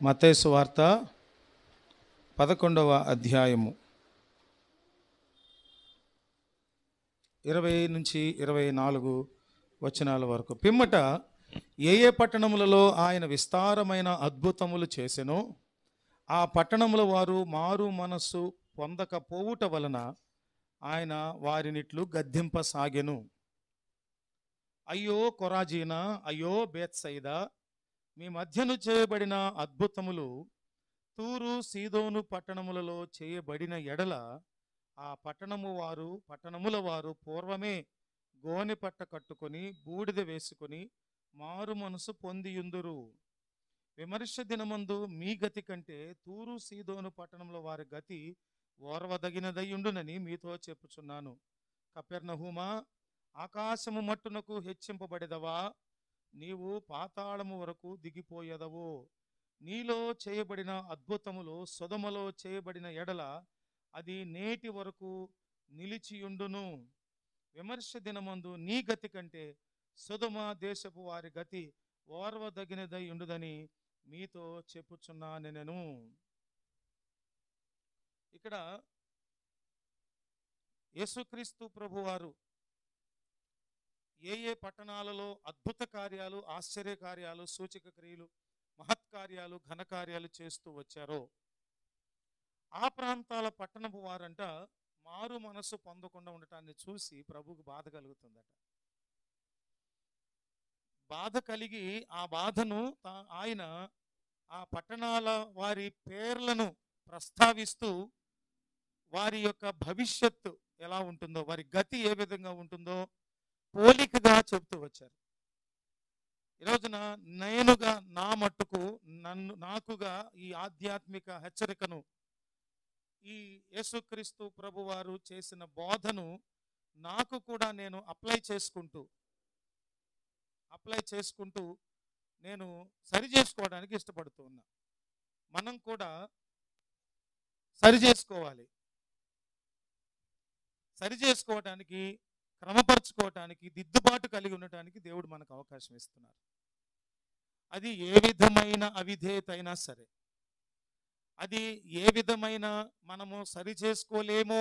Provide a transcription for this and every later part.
మత్తయి సువార్త 11వ అధ్యాయము 20 నుంచి 24 వచనాల వరకు. పిమ్మట ఏ పట్టణములలో ఆయన విస్తారమైన అద్భుతములు చేసెనో ఆ పట్టణముల వారు మారు మనస్సు పొందకపోవుట వలన ఆయన వారినిట్లు గద్దింపసాగెను. అయ్యో కొరాజీనా, అయ్యో బేత్సయిదా, మీ మధ్యను చేయబడిన అద్భుతములు తూరు సీదోను పట్టణములలో చేయబడిన ఎడల ఆ పట్టణముల వారు పూర్వమే గోనె పట్ట కట్టుకొని బూడిద వేసుకొని మారు మనసు పొందియుందురు. విమర్శ దినమందు మీ గతి కంటే తూరు సీదోను పట్టణముల వారి గతి ఓర్వదగినదయ్యుండునని మీతో చెప్పుచున్నాను. కపెర్నహూమా, ఆకాశము మట్టునకు హెచ్చింపబడెదవా? నీవు పాతాళము వరకు దిగిపోయేదవు. నీలో చేయబడిన అద్భుతములు సొదొమలో చేయబడిన ఎడల అది నేటి వరకు నిలిచియుండును. విమర్శ దినమందు నీ గతి కంటే సొదొమ దేశపు వారి గతి ఓర్వదగినదై ఉండుదని మీతో చెప్పుచున్నానెను. ఇక్కడ యేసుక్రీస్తు ప్రభువారు ఏ పట్టణాలలో అద్భుత కార్యాలు, ఆశ్చర్య కార్యాలు, సూచక క్రియలు, మహత్కార్యాలు, ఘనకార్యాలు చేస్తూ వచ్చారో ఆ ప్రాంతాల పట్టణపు వారంట మారు మనసు పొందకుండా ఉండటాన్ని చూసి ప్రభువుకు బాధ కలుగుతుందట. బాధ కలిగి ఆ బాధను ఆయన ఆ పట్టణాల వారి పేర్లను ప్రస్తావిస్తూ వారి యొక్క భవిష్యత్తు ఎలా ఉంటుందో, వారి గతి ఏ విధంగా ఉంటుందో పోలికగా చెప్తూ వచ్చారు. ఈరోజున నేనుగా నా మట్టుకు నాకుగా ఈ ఆధ్యాత్మిక హెచ్చరికను, ఈ యేసుక్రీస్తు ప్రభు వారు చేసిన బోధను నాకు కూడా నేను అప్లై చేసుకుంటూ నేను సరి చేసుకోవడానికి ఇష్టపడుతూ ఉన్నా. మనం కూడా సరి చేసుకోవడానికి, క్రమపరచుకోవటానికి, దిద్దుబాటు కలిగి ఉండటానికి దేవుడు మనకు అవకాశం ఇస్తున్నారు. అది ఏ విధమైన అవిధేయత అయినా సరే, అది ఏ విధమైన మనము సరి చేసుకోలేము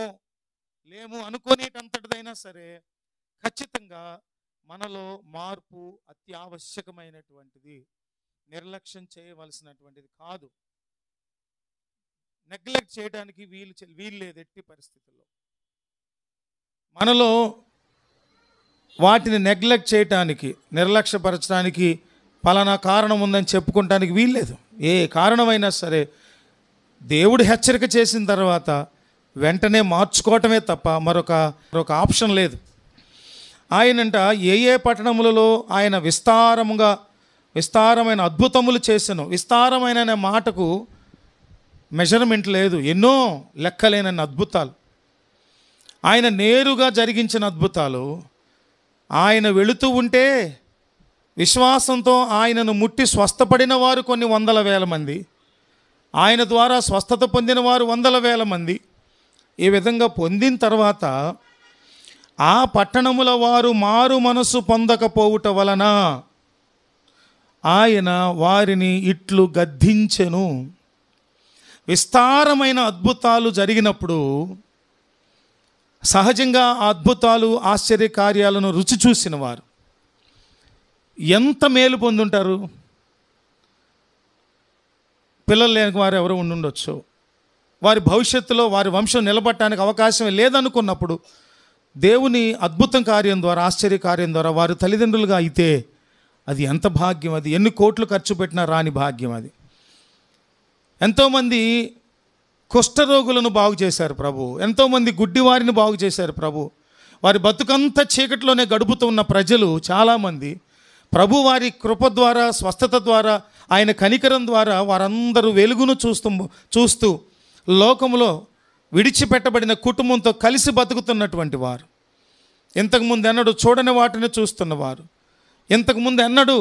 అనుకునేటంతటిదైనా సరే, ఖచ్చితంగా మనలో మార్పు అత్యావశ్యకమైనటువంటిది, నిర్లక్ష్యం చేయవలసినటువంటిది కాదు. నెగ్లెక్ట్ చేయడానికి వీలు లేదు ఎట్టి పరిస్థితుల్లో. మనలో వాటిని నెగ్లెక్ట్ చేయటానికి, నిర్లక్ష్యపరచడానికి పలానా కారణం ఉందని చెప్పుకోవటానికి వీల్లేదు. ఏ కారణమైనా సరే దేవుడు హెచ్చరిక చేసిన తర్వాత వెంటనే మార్చుకోవటమే తప్ప మరొక ఆప్షన్ లేదు. ఆయనంట ఏ పట్టణములలో ఆయన విస్తారమైన అద్భుతములు చేసెను. విస్తారమైన అనే మాటకు మెజర్మెంట్ లేదు. ఎన్నో లెక్కలేనన్ని అద్భుతాలు, ఆయన నేరుగా జరిగించిన అద్భుతాలు. ఆయన వెళుతూ ఉంటే విశ్వాసంతో ఆయనను ముట్టి స్వస్థపడిన వారు కొన్ని వందల వేల మంది, ఆయన ద్వారా స్వస్థత పొందిన వారు వందల వేల మంది. ఈ విధంగా పొందిన తర్వాత ఆ పట్టణముల వారు మారు మనసు పొందకపోవుట వలన ఆయన వారిని ఇట్లు గద్దించెను. విస్తారమైన అద్భుతాలు జరిగినప్పుడు సహజంగా ఆ అద్భుతాలు, ఆశ్చర్య కార్యాలను రుచి చూసిన వారు ఎంత మేలు పొందుంటారు. పిల్లలు లేని వారు ఎవరు ఉండుండొచ్చు. వారి భవిష్యత్తులో వారి వంశం నిలబడటానికి అవకాశం లేదనుకున్నప్పుడు దేవుని అద్భుతం కార్యం ద్వారా, ఆశ్చర్య కార్యం ద్వారా వారు తల్లిదండ్రులుగా అయితే అది ఎంత భాగ్యం. అది ఎన్ని కోట్లు ఖర్చు పెట్టినా రాని భాగ్యం. అది ఎంతోమంది కుష్ఠరోగులను బాగు చేశారు ప్రభు. ఎంతోమంది గుడ్డివారిని బాగు చేశారు ప్రభు. వారి బతుకంతా చీకటిలోనే గడుపుతూ ఉన్న ప్రజలు చాలామంది ప్రభు వారి కృప ద్వారా, స్వస్థత ద్వారా, ఆయన కనికరం ద్వారా వారందరూ వెలుగును చూస్తూ లోకములో విడిచిపెట్టబడిన కుటుంబంతో కలిసి బతుకుతున్నటువంటి వారు, ఇంతకుముందు ఎన్నడూ చూడని వాటిని చూస్తున్నవారు, ఇంతకుముందు ఎన్నడూ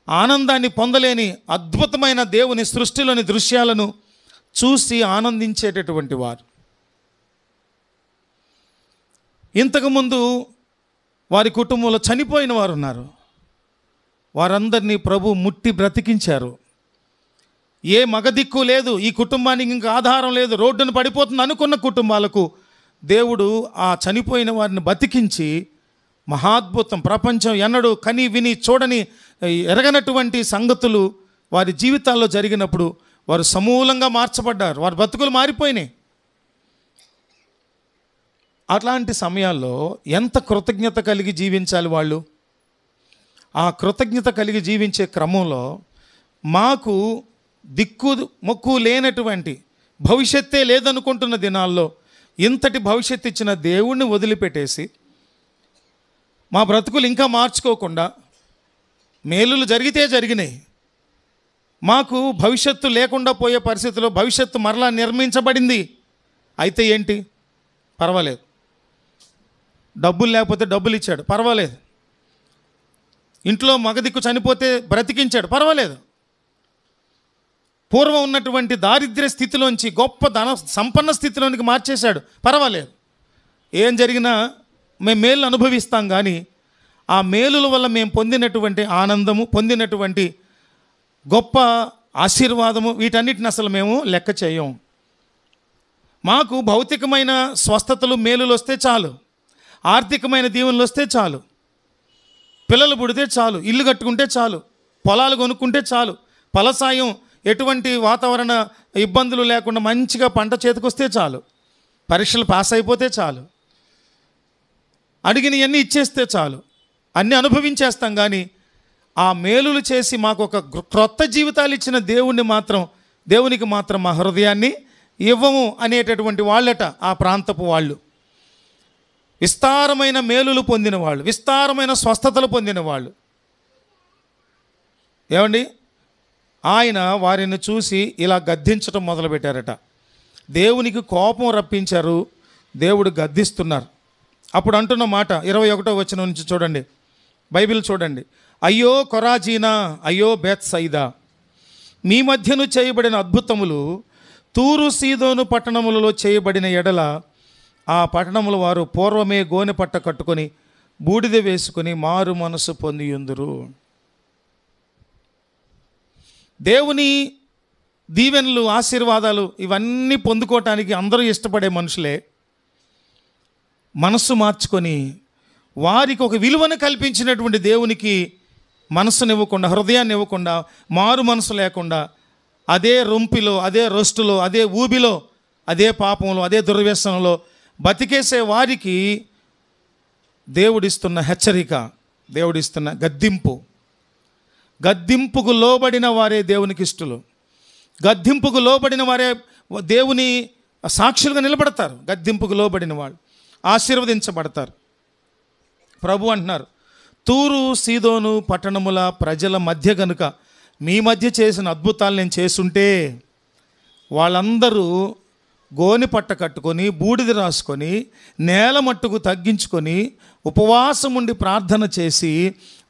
ఆనందాన్ని పొందలేని అద్భుతమైన దేవుని సృష్టిలోని దృశ్యాలను చూసి ఆనందించేటటువంటి వారు. ఇంతకుముందు వారి కుటుంబంలో చనిపోయిన వారు ఉన్నారు. వారందరినీ ప్రభు ముట్టి బ్రతికించారు. ఏ మగదిక్కు లేదు, ఈ కుటుంబానికి ఇంకా ఆధారం లేదు, రోడ్డును పడిపోతుంది అనుకున్న కుటుంబాలకు దేవుడు ఆ చనిపోయిన వారిని బతికించి మహాద్భుతం, ప్రపంచం ఎన్నడూ కని విని చూడని ఎరగనటువంటి సంగతులు వారి జీవితాల్లో జరిగినప్పుడు వారు సమూలంగా మార్చబడ్డారు, వారి బతుకులు మారిపోయినాయి. అట్లాంటి సమయాల్లో ఎంత కృతజ్ఞత కలిగి జీవించాలి వాళ్ళు. ఆ కృతజ్ఞత కలిగి జీవించే క్రమంలో మాకు దిక్కు మొక్కు లేనటువంటి, భవిష్యత్తే లేదనుకుంటున్న దినాల్లో ఇంతటి భవిష్యత్తు ఇచ్చిన దేవుణ్ణి వదిలిపెట్టేసి మా బ్రతుకులు ఇంకా మార్చుకోకుండా, మేలులు జరిగితే జరిగినాయి, మాకు భవిష్యత్తు లేకుండా పోయే పరిస్థితిలో భవిష్యత్తు మరలా నిర్మించబడింది అయితే ఏంటి, పర్వాలేదు. డబ్బులు లేకపోతే డబ్బులు ఇచ్చాడు, పర్వాలేదు. ఇంట్లో మగదిక్కు చనిపోతే బ్రతికించాడు, పర్వాలేదు. పూర్వం ఉన్నటువంటి దారిద్ర్య స్థితిలోంచి గొప్ప సంపన్న స్థితిలోనికి మార్చేశాడు, పర్వాలేదు. ఏం జరిగినా మేము మేలు అనుభవిస్తాం, కానీ ఆ మేలుల వల్ల మేము పొందినటువంటి ఆనందము, పొందినటువంటి గొప్ప ఆశీర్వాదము, వీటన్నిటిని అసలు మేము లెక్క చేయం. మాకు భౌతికమైన స్వస్థతలు, మేలులు వస్తే చాలు, ఆర్థికమైన దీవెనలు వస్తే చాలు, పిల్లలు పుడితే చాలు, ఇల్లు కట్టుకుంటే చాలు, పొలాలు కొనుక్కుంటే చాలు, ఫలసాయం ఎటువంటి వాతావరణ ఇబ్బందులు లేకుండా మంచిగా పంట చేతికొస్తే చాలు, పరీక్షలు పాస్ అయిపోతే చాలు, అడిగినవన్నీ ఇచ్చేస్తే చాలు, అన్నీ అనుభవించేస్తాం. కానీ ఆ మేలులు చేసి మాకు ఒక క్రొత్త జీవితాలు ఇచ్చిన దేవునికి మాత్రం మా హృదయాన్ని ఇవ్వము అనేటటువంటి వాళ్ళట ఆ ప్రాంతపు వాళ్ళు. విస్తారమైన మేలులు పొందిన వాళ్ళు, విస్తారమైన స్వస్థతలు పొందిన వాళ్ళు. ఏమండి, ఆయన వారిని చూసి ఇలా గద్దించడం మొదలుపెట్టారట. దేవునికి కోపం రప్పించారు, దేవుడు గద్దిస్తున్నారు. అప్పుడు అంటున్న మాట 21వ వచనం నుంచి చూడండి, బైబిల్ చూడండి. అయ్యో కొరాజీనా, అయ్యో బేత్సైదా, మీ మధ్యను చేయబడిన అద్భుతములు తూరు సీదోను పట్టణములలో చేయబడిన ఎడల ఆ పట్టణముల వారు పూర్వమే గోనె పట్ట కట్టుకొని బూడిద వేసుకొని మారు మనసు పొందియుందురు. దేవుని దీవెనలు, ఆశీర్వాదాలు ఇవన్నీ పొందుకోవటానికి అందరూ ఇష్టపడే మనుషులే మనస్సు మార్చుకొని వారికి ఒక విలువను కల్పించినటువంటి దేవునికి మనస్సునివ్వకుండా, హృదయాన్ని ఇవ్వకుండా, మారు మనసు లేకుండా అదే రొంపిలో, అదే రొస్టులో, అదే ఊబిలో, అదే పాపంలో, అదే దుర్వ్యసనంలో బతికేసే వారికి దేవుడిస్తున్న హెచ్చరిక, దేవుడిస్తున్న గద్దింపుకు లోబడిన వారే దేవునికి ఇష్టలు. గద్దింపుకు లోబడిన వారే దేవుని సాక్షులుగా నిలబడతారు. గద్దింపుకు లోబడిన వాళ్ళు ఆశీర్వదించబడతారు. ప్రభు అంటున్నారు, తూరు సీదోను పట్టణముల ప్రజల మధ్య గనుక మీ మధ్య చేసిన అద్భుతాలు నేను చేసుంటే వాళ్ళందరూ గోని పట్ట కట్టుకొని బూడిద రాసుకొని నేల మట్టుకు తగ్గించుకొని ఉపవాసం ఉండి ప్రార్థన చేసి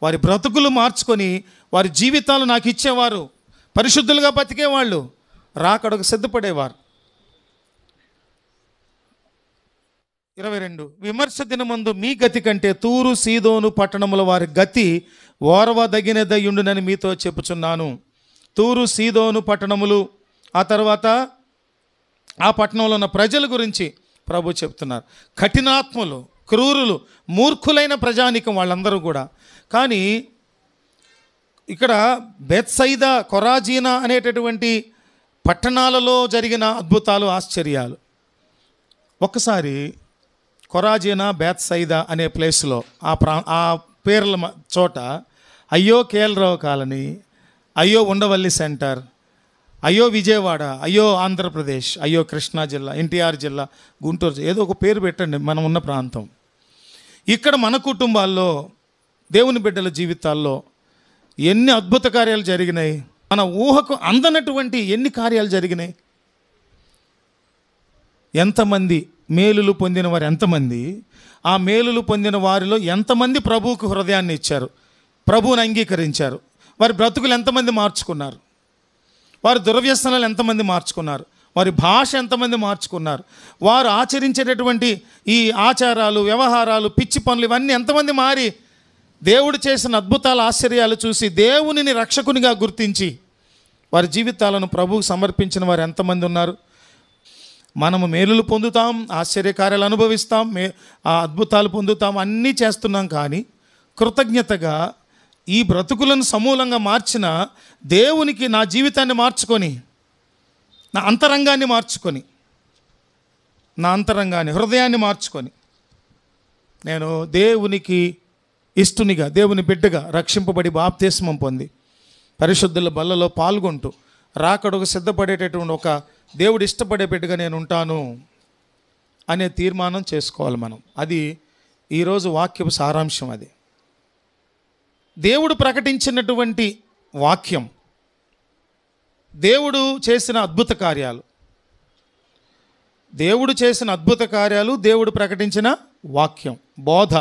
వారి బ్రతుకులు మార్చుకొని వారి జీవితాలు నాకు ఇచ్చేవారు, పరిశుద్ధులుగా బతికేవాళ్ళు, రాకడకు సిద్ధపడేవారు. 22 విమర్శ దినమందు మీ గతి కంటే తూరు సీదోను పట్టణముల వారి గతి ఓర్వదగినదయుండునని మీతో చెప్పుచున్నాను. తూరు సీదోను పట్టణములు, ఆ తర్వాత ఆ పట్టణంలో ఉన్న ప్రజల గురించి ప్రభు చెప్తున్నారు. కఠినాత్ములు, క్రూరులు, మూర్ఖులైన ప్రజానికం వాళ్ళందరూ కూడా. కానీ ఇక్కడ బేత్సైదా, కొరాజీనా అనేటటువంటి పట్టణాలలో జరిగిన అద్భుతాలు, ఆశ్చర్యాలు. ఒక్కసారి కొరాజీనా, బేత్సైదా అనే ప్లేస్లో ఆ పేర్ల చోట అయ్యో కేఎల్రావు కాలనీ, అయ్యో ఉండవల్లి సెంటర్, అయ్యో విజయవాడ, అయ్యో ఆంధ్రప్రదేశ్, అయ్యో కృష్ణా జిల్లా, ఎన్టీఆర్ జిల్లా, గుంటూరు, ఏదో ఒక పేరు పెట్టండి మనం ఉన్న ప్రాంతం. ఇక్కడ మన కుటుంబాల్లో, దేవుని బిడ్డల జీవితాల్లో ఎన్ని అద్భుత కార్యాలు జరిగినాయి, మన ఊహకు అందనటువంటి ఎన్ని కార్యాలు జరిగినాయి. ఎంతమంది మేలులు పొందిన వారు, ఎంతమంది ఆ మేలులు పొందిన వారిలో ఎంతమంది ప్రభువుకు హృదయాన్ని ఇచ్చారు, ప్రభువుని అంగీకరించారు, వారి బ్రతుకులు ఎంతమంది మార్చుకున్నారు, వారి దుర్వ్యసనాలు ఎంతమంది మార్చుకున్నారు, వారి భాష ఎంతమంది మార్చుకున్నారు, వారు ఆచరించేటటువంటి ఈ ఆచారాలు, వ్యవహారాలు, పిచ్చి పనులు ఇవన్నీ ఎంతమంది మారి దేవుడు చేసిన అద్భుతాల ఆశ్చర్యాలు చూసి దేవునిని రక్షకునిగా గుర్తించి వారి జీవితాలను ప్రభువుకు సమర్పించిన వారు ఎంతమంది ఉన్నారు? మనము మేలులు పొందుతాం, ఆశ్చర్యకార్యాలు అనుభవిస్తాం, ఆ అద్భుతాలు పొందుతాం, అన్నీ చేస్తున్నాం. కానీ కృతజ్ఞతగా ఈ బ్రతుకులను సమూలంగా మార్చిన దేవునికి నా జీవితాన్ని మార్చుకొని, నా అంతరంగాన్ని మార్చుకొని, హృదయాన్ని మార్చుకొని, నేను దేవునికి ఇష్టునిగా, దేవుని బిడ్డగా రక్షింపబడి బాప్తిస్మం పొంది పరిశుద్ధుల బల్లలో పాల్గొంటూ రాకడకు సిద్ధపడేటటువంటి ఒక దేవుడు ఇష్టపడే బిడ్డగా నేను ఉంటాను అనే తీర్మానం చేసుకోవాలి మనం. అది ఈరోజు వాక్యపు సారాంశం. అది దేవుడు ప్రకటించినటువంటి వాక్యం, దేవుడు చేసిన అద్భుత కార్యాలు, దేవుడు ప్రకటించిన వాక్యం, బోధ,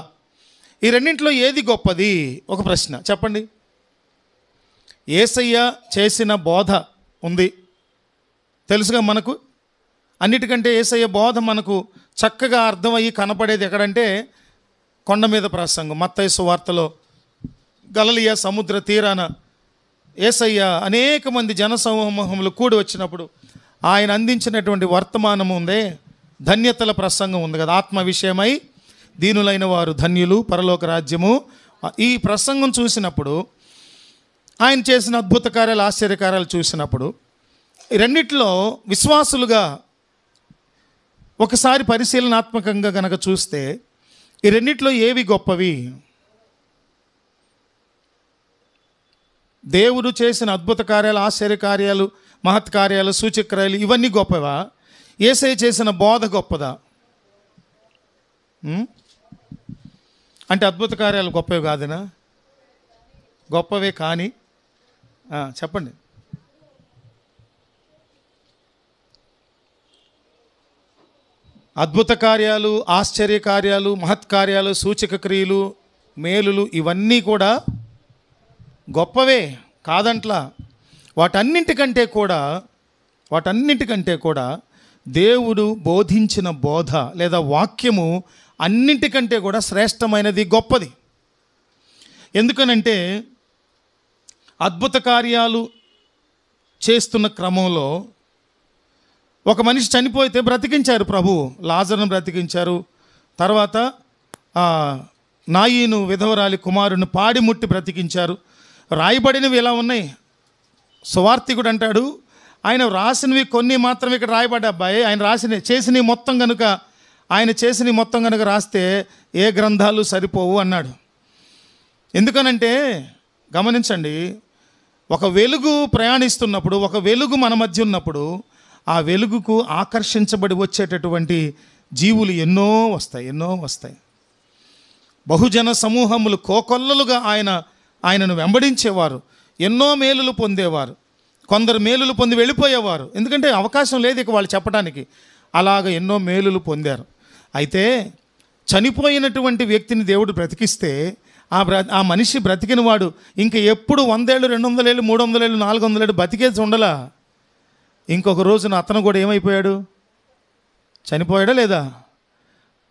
ఈ రెండింటిలో ఏది గొప్పది? ఒక ప్రశ్న చెప్పండి. యేసయ్య చేసిన బోధ ఉంది, తెలుసుగా మనకు. అన్నిటికంటే యేసయ్య బోధ మనకు చక్కగా అర్థమయ్యి కనపడేది ఎక్కడంటే కొండ మీద ప్రసంగం. మత్తయి సువార్తలో గలిలయ సముద్ర తీరాన యేసయ్య అనేక మంది జనసమూహములు కూడి వచ్చినప్పుడు ఆయన అందించినటువంటి వర్తమానం ఉందే, ధన్యతల ప్రసంగం ఉంది కదా. ఆత్మ విషయమై దీనులైన వారు ధన్యులు, పరలోక రాజ్యము. ఈ ప్రసంగం చూసినప్పుడు, ఆయన చేసిన అద్భుత కార్యాలు, ఆశ్చర్యకార్యాలు చూసినప్పుడు, ఈ రెండిట్లో విశ్వాసులుగా ఒకసారి పరిశీలనాత్మకంగా కనుక చూస్తే ఈ రెండిట్లో ఏవి గొప్పవి? దేవుడు చేసిన అద్భుత కార్యాలు, ఆశ్చర్యకార్యాలు, మహత్కార్యాలు, సూచక్రియలు ఇవన్నీ గొప్పవా? యేసయ్య చేసిన బోధ గొప్పదా? అంటే అద్భుత కార్యాలు గొప్పవి కాదునా? గొప్పవే. కానీ చెప్పండి. అద్భుత కార్యాలు, ఆశ్చర్యకార్యాలు, మహత్కార్యాలు, సూచక క్రియలు, మేలులు ఇవన్నీ కూడా గొప్పవే కాదంట్లా. వాటన్నింటికంటే కూడా దేవుడు బోధించిన బోధ లేదా వాక్యము అన్నింటికంటే కూడా శ్రేష్టమైనది, గొప్పది. ఎందుకనంటే అద్భుత కార్యాలు చేస్తున్న క్రమంలో ఒక మనిషి చనిపోతే బ్రతికించారు ప్రభువు. లాజరును బ్రతికించారు. తర్వాత నాయీను విధవరాలి కుమారుని పాడి ముట్టి బ్రతికించారు. రాయబడినవి ఇలా ఉన్నాయి. సువార్తికుడు అంటాడు, ఆయన రాసినవి కొన్ని మాత్రమే ఇక్కడ రాయబడ్డ అబ్బాయి, ఆయన చేసినవి మొత్తం కనుక రాస్తే ఏ గ్రంథాలు సరిపోవు అన్నాడు. ఎందుకనంటే గమనించండి, ఒక వెలుగు ప్రయాణిస్తున్నప్పుడు, ఒక వెలుగు మన మధ్య ఉన్నప్పుడు ఆ వెలుగుకు ఆకర్షించబడి వచ్చేటటువంటి జీవులు ఎన్నో వస్తాయి. బహుజన సమూహములు కోకొల్లలుగా ఆయనను వెంబడించేవారు, ఎన్నో మేలులు పొందేవారు. కొందరు మేలులు పొంది వెళ్ళిపోయేవారు, ఎందుకంటే అవకాశం లేదు ఇక వాళ్ళు చెప్పడానికి. అలాగ ఎన్నో మేలులు పొందారు. అయితే చనిపోయినటువంటి వ్యక్తిని దేవుడు బ్రతికిస్తే ఆ మనిషి బ్రతికిన వాడు ఇంక ఎప్పుడు 100 ఏళ్ళు, 200 ఏళ్ళు, 300 ఏళ్ళు, 400 ఏళ్ళు బతికేసి ఉండలా. ఇంకొక రోజున అతను కూడా ఏమైపోయాడు? చనిపోయాడా లేదా?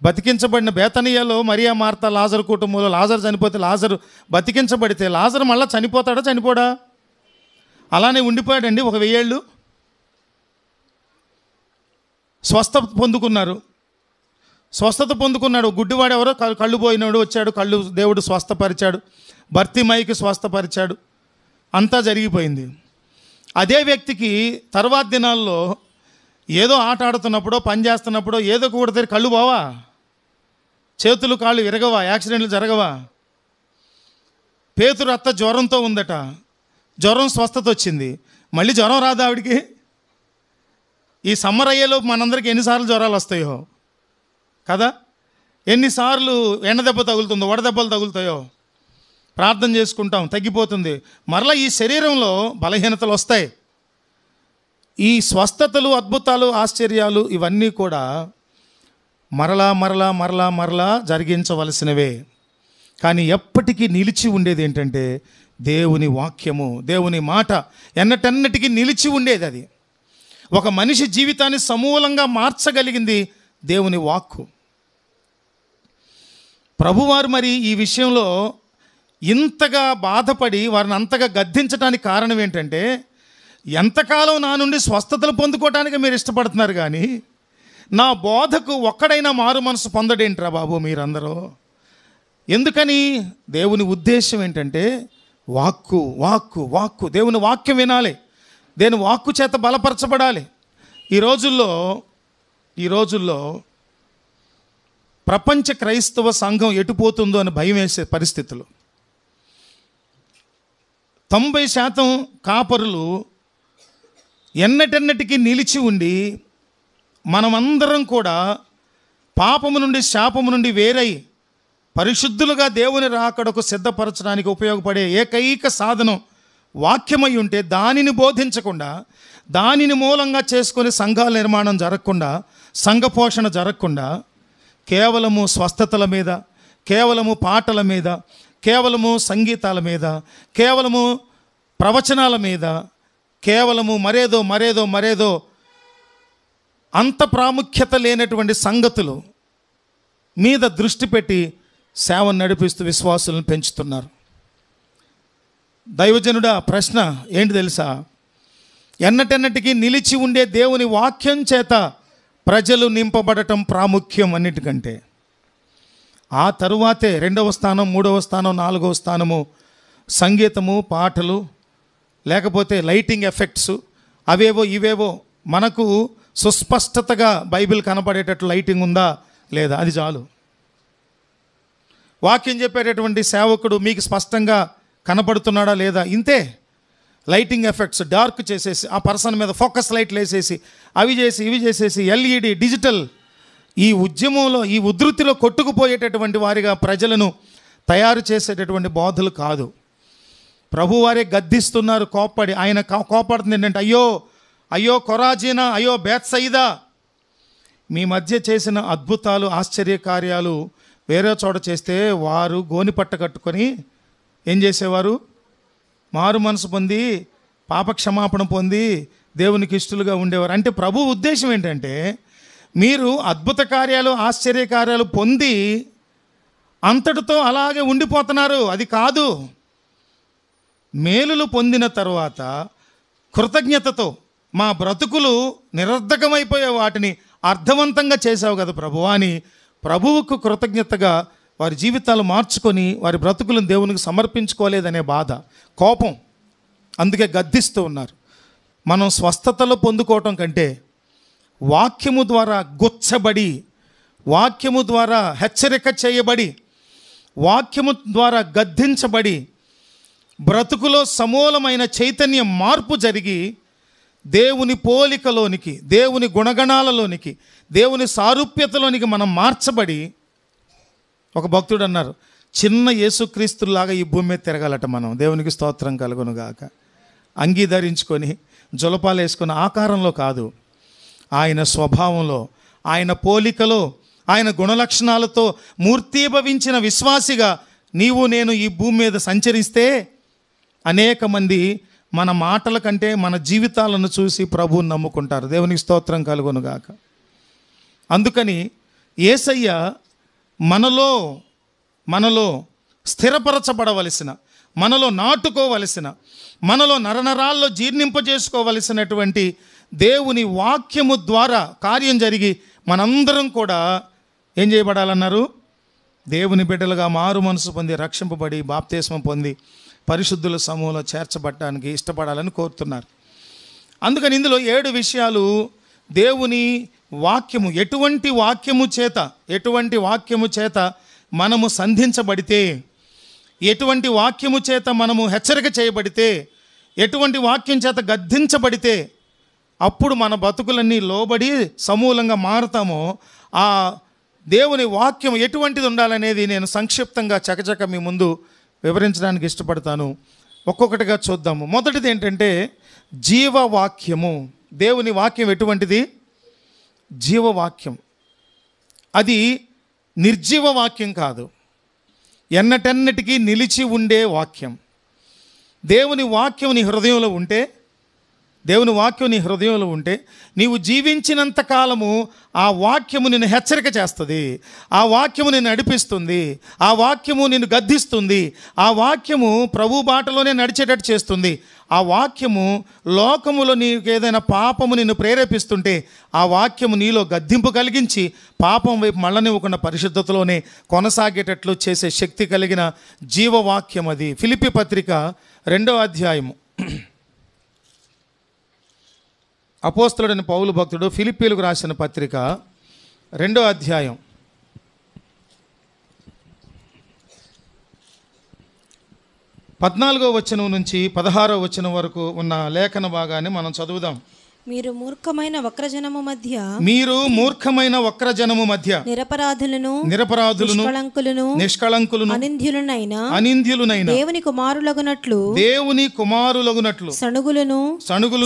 బతికించబడిన బేతనియాలో మరియా, మార్తా, లాజరు కుటుంబంలో లాజరు చనిపోతే, లాజరు బతికించబడితే లాజరు మళ్ళీ చనిపోతాడా? చనిపోడా? అలానే ఉండిపోయాడండి ఒక 1000 ఏళ్ళు. స్వస్థత పొందుకున్నాడు. గుడ్డివాడు ఎవరో కళ్ళు పోయినాడు, వచ్చాడు, కళ్ళు దేవుడు స్వస్థపరిచాడు. బర్తిమైకి స్వస్థపరిచాడు. అంతా జరిగిపోయింది. అదే వ్యక్తికి తర్వాత దినాల్లో ఏదో ఆట ఆడుతున్నప్పుడో, పని చేస్తున్నప్పుడో ఏదో కూడా కళ్ళు పోవా, చేతులు కాళ్ళు విరగవా, యాక్సిడెంట్లు జరగవా? పేతురు అత్త జ్వరంతో ఉందట, జ్వరం స్వస్థత వచ్చింది. మళ్ళీ జ్వరం రాదా ఆవిడికి? ఈ సమ్మర్ అయ్యేలోపు మనందరికీ ఎన్నిసార్లు జ్వరాలు వస్తాయో కదా, ఎన్నిసార్లు ఎండ దెబ్బ తగులుతుందో, వడదెబ్బలు తగులుతాయో. ప్రార్థన చేసుకుంటాం, తగ్గిపోతుంది. మరలా ఈ శరీరంలో బలహీనతలు వస్తాయి. ఈ స్వస్థతలు, అద్భుతాలు, ఆశ్చర్యాలు ఇవన్నీ కూడా మరలా జరిగించవలసినవే. కానీ ఎప్పటికీ నిలిచి ఉండేది ఏంటంటే దేవుని వాక్యము, దేవుని మాట ఎన్నటన్నిటికీ నిలిచి ఉండేది. అది ఒక మనిషి జీవితాన్ని సమూలంగా మార్చగలిగింది దేవుని వాక్కు. ప్రభువారు మరి ఈ విషయంలో ఇంతగా బాధపడి వారిని అంతగా గద్దించడానికి కారణం ఏంటంటే, ఎంతకాలం నా నుండి స్వస్థతలు పొందుకోవటానికి మీరు ఇష్టపడుతున్నారు, కానీ నా బోధకు ఒక్కడైనా మారు మనసు పొందడేంట్రా బాబు మీరందరూ? ఎందుకని? దేవుని ఉద్దేశం ఏంటంటే వాక్కు వాక్కు వాక్కు, దేవుని వాక్యం వినాలి, దేవుని వాక్కు చేత బలపరచబడాలి. ఈ రోజుల్లో ప్రపంచ క్రైస్తవ సంఘం ఎటుపోతుందో అని భయం వేసే పరిస్థితులు. 90% కాపరులు ఎన్నటెన్నటికీ నిలిచి ఉండి మనమందరం కూడా పాపము నుండి శాపము నుండి వేరై పరిశుద్ధులుగా దేవుని రాకడకు సిద్ధపరచడానికి ఉపయోగపడే ఏకైక సాధనం వాక్యమై ఉంటే దానిని బోధించకుండా, దానిని మూలంగా చేసుకొని సంఘాల నిర్మాణం జరగకుండా, సంఘ పోషణ జరగకుండా, కేవలము స్వస్థతల మీద, కేవలము పాటల మీద, కేవలము సంగీతాల మీద, కేవలము ప్రవచనాల మీద, కేవలము మరేదో అంత ప్రాముఖ్యత లేనటువంటి సంగతులు మీద దృష్టి పెట్టి సేవను నడిపిస్తూ విశ్వాసులను పెంచుతున్నారు. దైవజనుడా, ప్రశ్న ఏంటి తెలుసా? ఎన్నటెన్నటికీ నిలిచి ఉండే దేవుని వాక్యం చేత ప్రజలు నింపబడటం ప్రాముఖ్యం అన్నిటికంటే. ఆ తరువాతే 2వ స్థానం, 3వ స్థానం, 4వ స్థానము సంగీతము, పాటలు, లేకపోతే లైటింగ్ ఎఫెక్ట్స్, అవేవో ఇవేవో. మనకు సుస్పష్టతగా బైబిల్ కనపడేటట్లు లైటింగ్ ఉందా లేదా, అది చాలు. వాక్యం చెప్పేటటువంటి సేవకుడు మీకు స్పష్టంగా కనపడుతున్నాడా లేదా, ఇంతే. లైటింగ్ ఎఫెక్ట్స్ డార్క్ చేసేసి, ఆ పర్సన్ మీద ఫోకస్ లైట్లు వేసేసి, అవి చేసి ఇవి చేసేసి, ఎల్ఈడి, డిజిటల్, ఈ ఉద్యమంలో, ఈ ఉధృతిలో కొట్టుకుపోయేటటువంటి వారిగా ప్రజలను తయారు చేసేటటువంటి బోధలు కాదు. ప్రభువారే గద్దిస్తున్నారు కోప్పడి. ఆయన కోపడుతుంది ఏంటంటే, అయ్యో కొరాజీనా, అయ్యో బేత్సయిదా, మీ మధ్య చేసిన అద్భుతాలు, ఆశ్చర్యకార్యాలు వేరే చోట చేస్తే వారు గోని పట్ట కట్టుకొని ఏం చేసేవారు? మారు మనసు పొంది పాపక్షమాపణ పొంది దేవునికి ఇష్టలుగా ఉండేవారు. అంటే ప్రభు ఉద్దేశం ఏంటంటే, మీరు అద్భుత కార్యాలు, ఆశ్చర్యకార్యాలు పొంది అంతటితో అలాగే ఉండిపోతున్నారు, అది కాదు. మేలులు పొందిన తర్వాత కృతజ్ఞతతో, మా బ్రతుకులు నిరర్ధకమైపోయే వాటిని అర్థవంతంగా చేసావు కదా ప్రభువా అని ప్రభువుకు కృతజ్ఞతగా వారి జీవితాలు మార్చుకొని వారి బ్రతుకులను దేవునికి సమర్పించుకోలేదనే బాధ, కోపం, అందుకే గద్దిస్తూ ఉన్నారు. మనం స్వస్థతలు పొందుకోవటం కంటే వాక్యము ద్వారా గుచ్చబడి, వాక్యము ద్వారా హెచ్చరిక చేయబడి, వాక్యము ద్వారా గద్దించబడి, బ్రతుకులో సమూలమైన చైతన్య మార్పు జరిగి దేవుని పోలికలోనికి, దేవుని గుణగణాలలోనికి, దేవుని సారూప్యతలోనికి మనం మార్చబడి, ఒక భక్తుడు అన్నారు, చిన్న యేసుక్రీస్తులాగా ఈ భూమి మీద తిరగాలట మనం. దేవునికి స్తోత్రం కలుగునుగాక. అంగీ ధరించుకొని జులపాలు వేసుకున్న ఆకారంలో కాదు, ఆయన స్వభావంలో, ఆయన పోలికలో, ఆయన గుణలక్షణాలతో మూర్తీభవించిన విశ్వాసిగా నీవు నేను ఈ భూమి మీద సంచరిస్తే అనేక మంది మన మాటల కంటే మన జీవితాలను చూసి ప్రభువుని నమ్ముకుంటారు. దేవునికి స్తోత్రం కలుగునుగాక. అందుకని యేసయ్య మనలో స్థిరపరచబడవలసిన, మనలో నాటుకోవలసిన, మనలో నరనరాల్లో జీర్ణింపజేసుకోవలసినటువంటి దేవుని వాక్యము ద్వారా కార్యం జరిగి మనందరం కూడా ఏం చేయబడాలన్నారు? దేవుని బిడ్డలుగా మారు మనసు పొంది, రక్షింపబడి, బాప్తిస్మం పొంది పరిశుద్ధుల సమూహంలో చేర్చబడటానికి ఇష్టపడాలని కోరుతున్నారు. అందుకని ఇందులో 7 విషయాలు దేవుని వాక్యము, ఎటువంటి వాక్యము చేత మనము సంధించబడితే, ఎటువంటి వాక్యము చేత మనము హెచ్చరిక చేయబడితే, ఎటువంటి వాక్యం చేత గద్దించబడితే అప్పుడు మన బతుకులన్నీ లోబడి సమూలంగా మారుతామో, ఆ దేవుని వాక్యం ఎటువంటిది ఉండాలనేది నేను సంక్షిప్తంగా చకచక మీ ముందు వివరించడానికి ఇష్టపడతాను. ఒక్కొక్కటిగా చూద్దాము. మొదటిది ఏంటంటే జీవవాక్యము. దేవుని వాక్యం ఎటువంటిది? జీవవాక్యం. అది నిర్జీవ వాక్యం కాదు, ఎన్నటెన్నటికీ నిలిచి ఉండే వాక్యం. దేవుని వాక్యం నీ హృదయంలో ఉంటే దేవుని వాక్యం నీ హృదయంలో ఉంటే నీవు జీవించినంత కాలము ఆ వాక్యము నిన్ను హెచ్చరిక చేస్తుంది, ఆ వాక్యము నిన్ను నడిపిస్తుంది, ఆ వాక్యము నిన్ను గద్దిస్తుంది, ఆ వాక్యము ప్రభు బాటలోనే నడిచేటట్టు చేస్తుంది. ఆ వాక్యము లోకములో నీకు ఏదైనా పాపము నిన్ను ప్రేరేపిస్తుంటే ఆ వాక్యము నీలో గద్దింపు కలిగించి పాపం వైపు మళ్ళనివ్వకుండా పరిశుద్ధతలోనే కొనసాగేటట్లు చేసే శక్తి కలిగిన జీవవాక్యం అది. ఫిలిప్పీ పత్రిక 2వ అధ్యాయము. అపోస్తలుడైన పౌలు భక్తుడు ఫిలిప్పీలకు రాసిన పత్రిక 2వ అధ్యాయం 14వ వచనం నుంచి 16వ వచనం వరకు ఉన్న లేఖన భాగాన్ని మనం చదువుదాం. మీరు మూర్ఖమైన వక్రజనము మధ్య నిరపరాధులను నిష్కళంకులను అనింద్యులనైన దేవుని కుమారులగునట్లు సణుగులను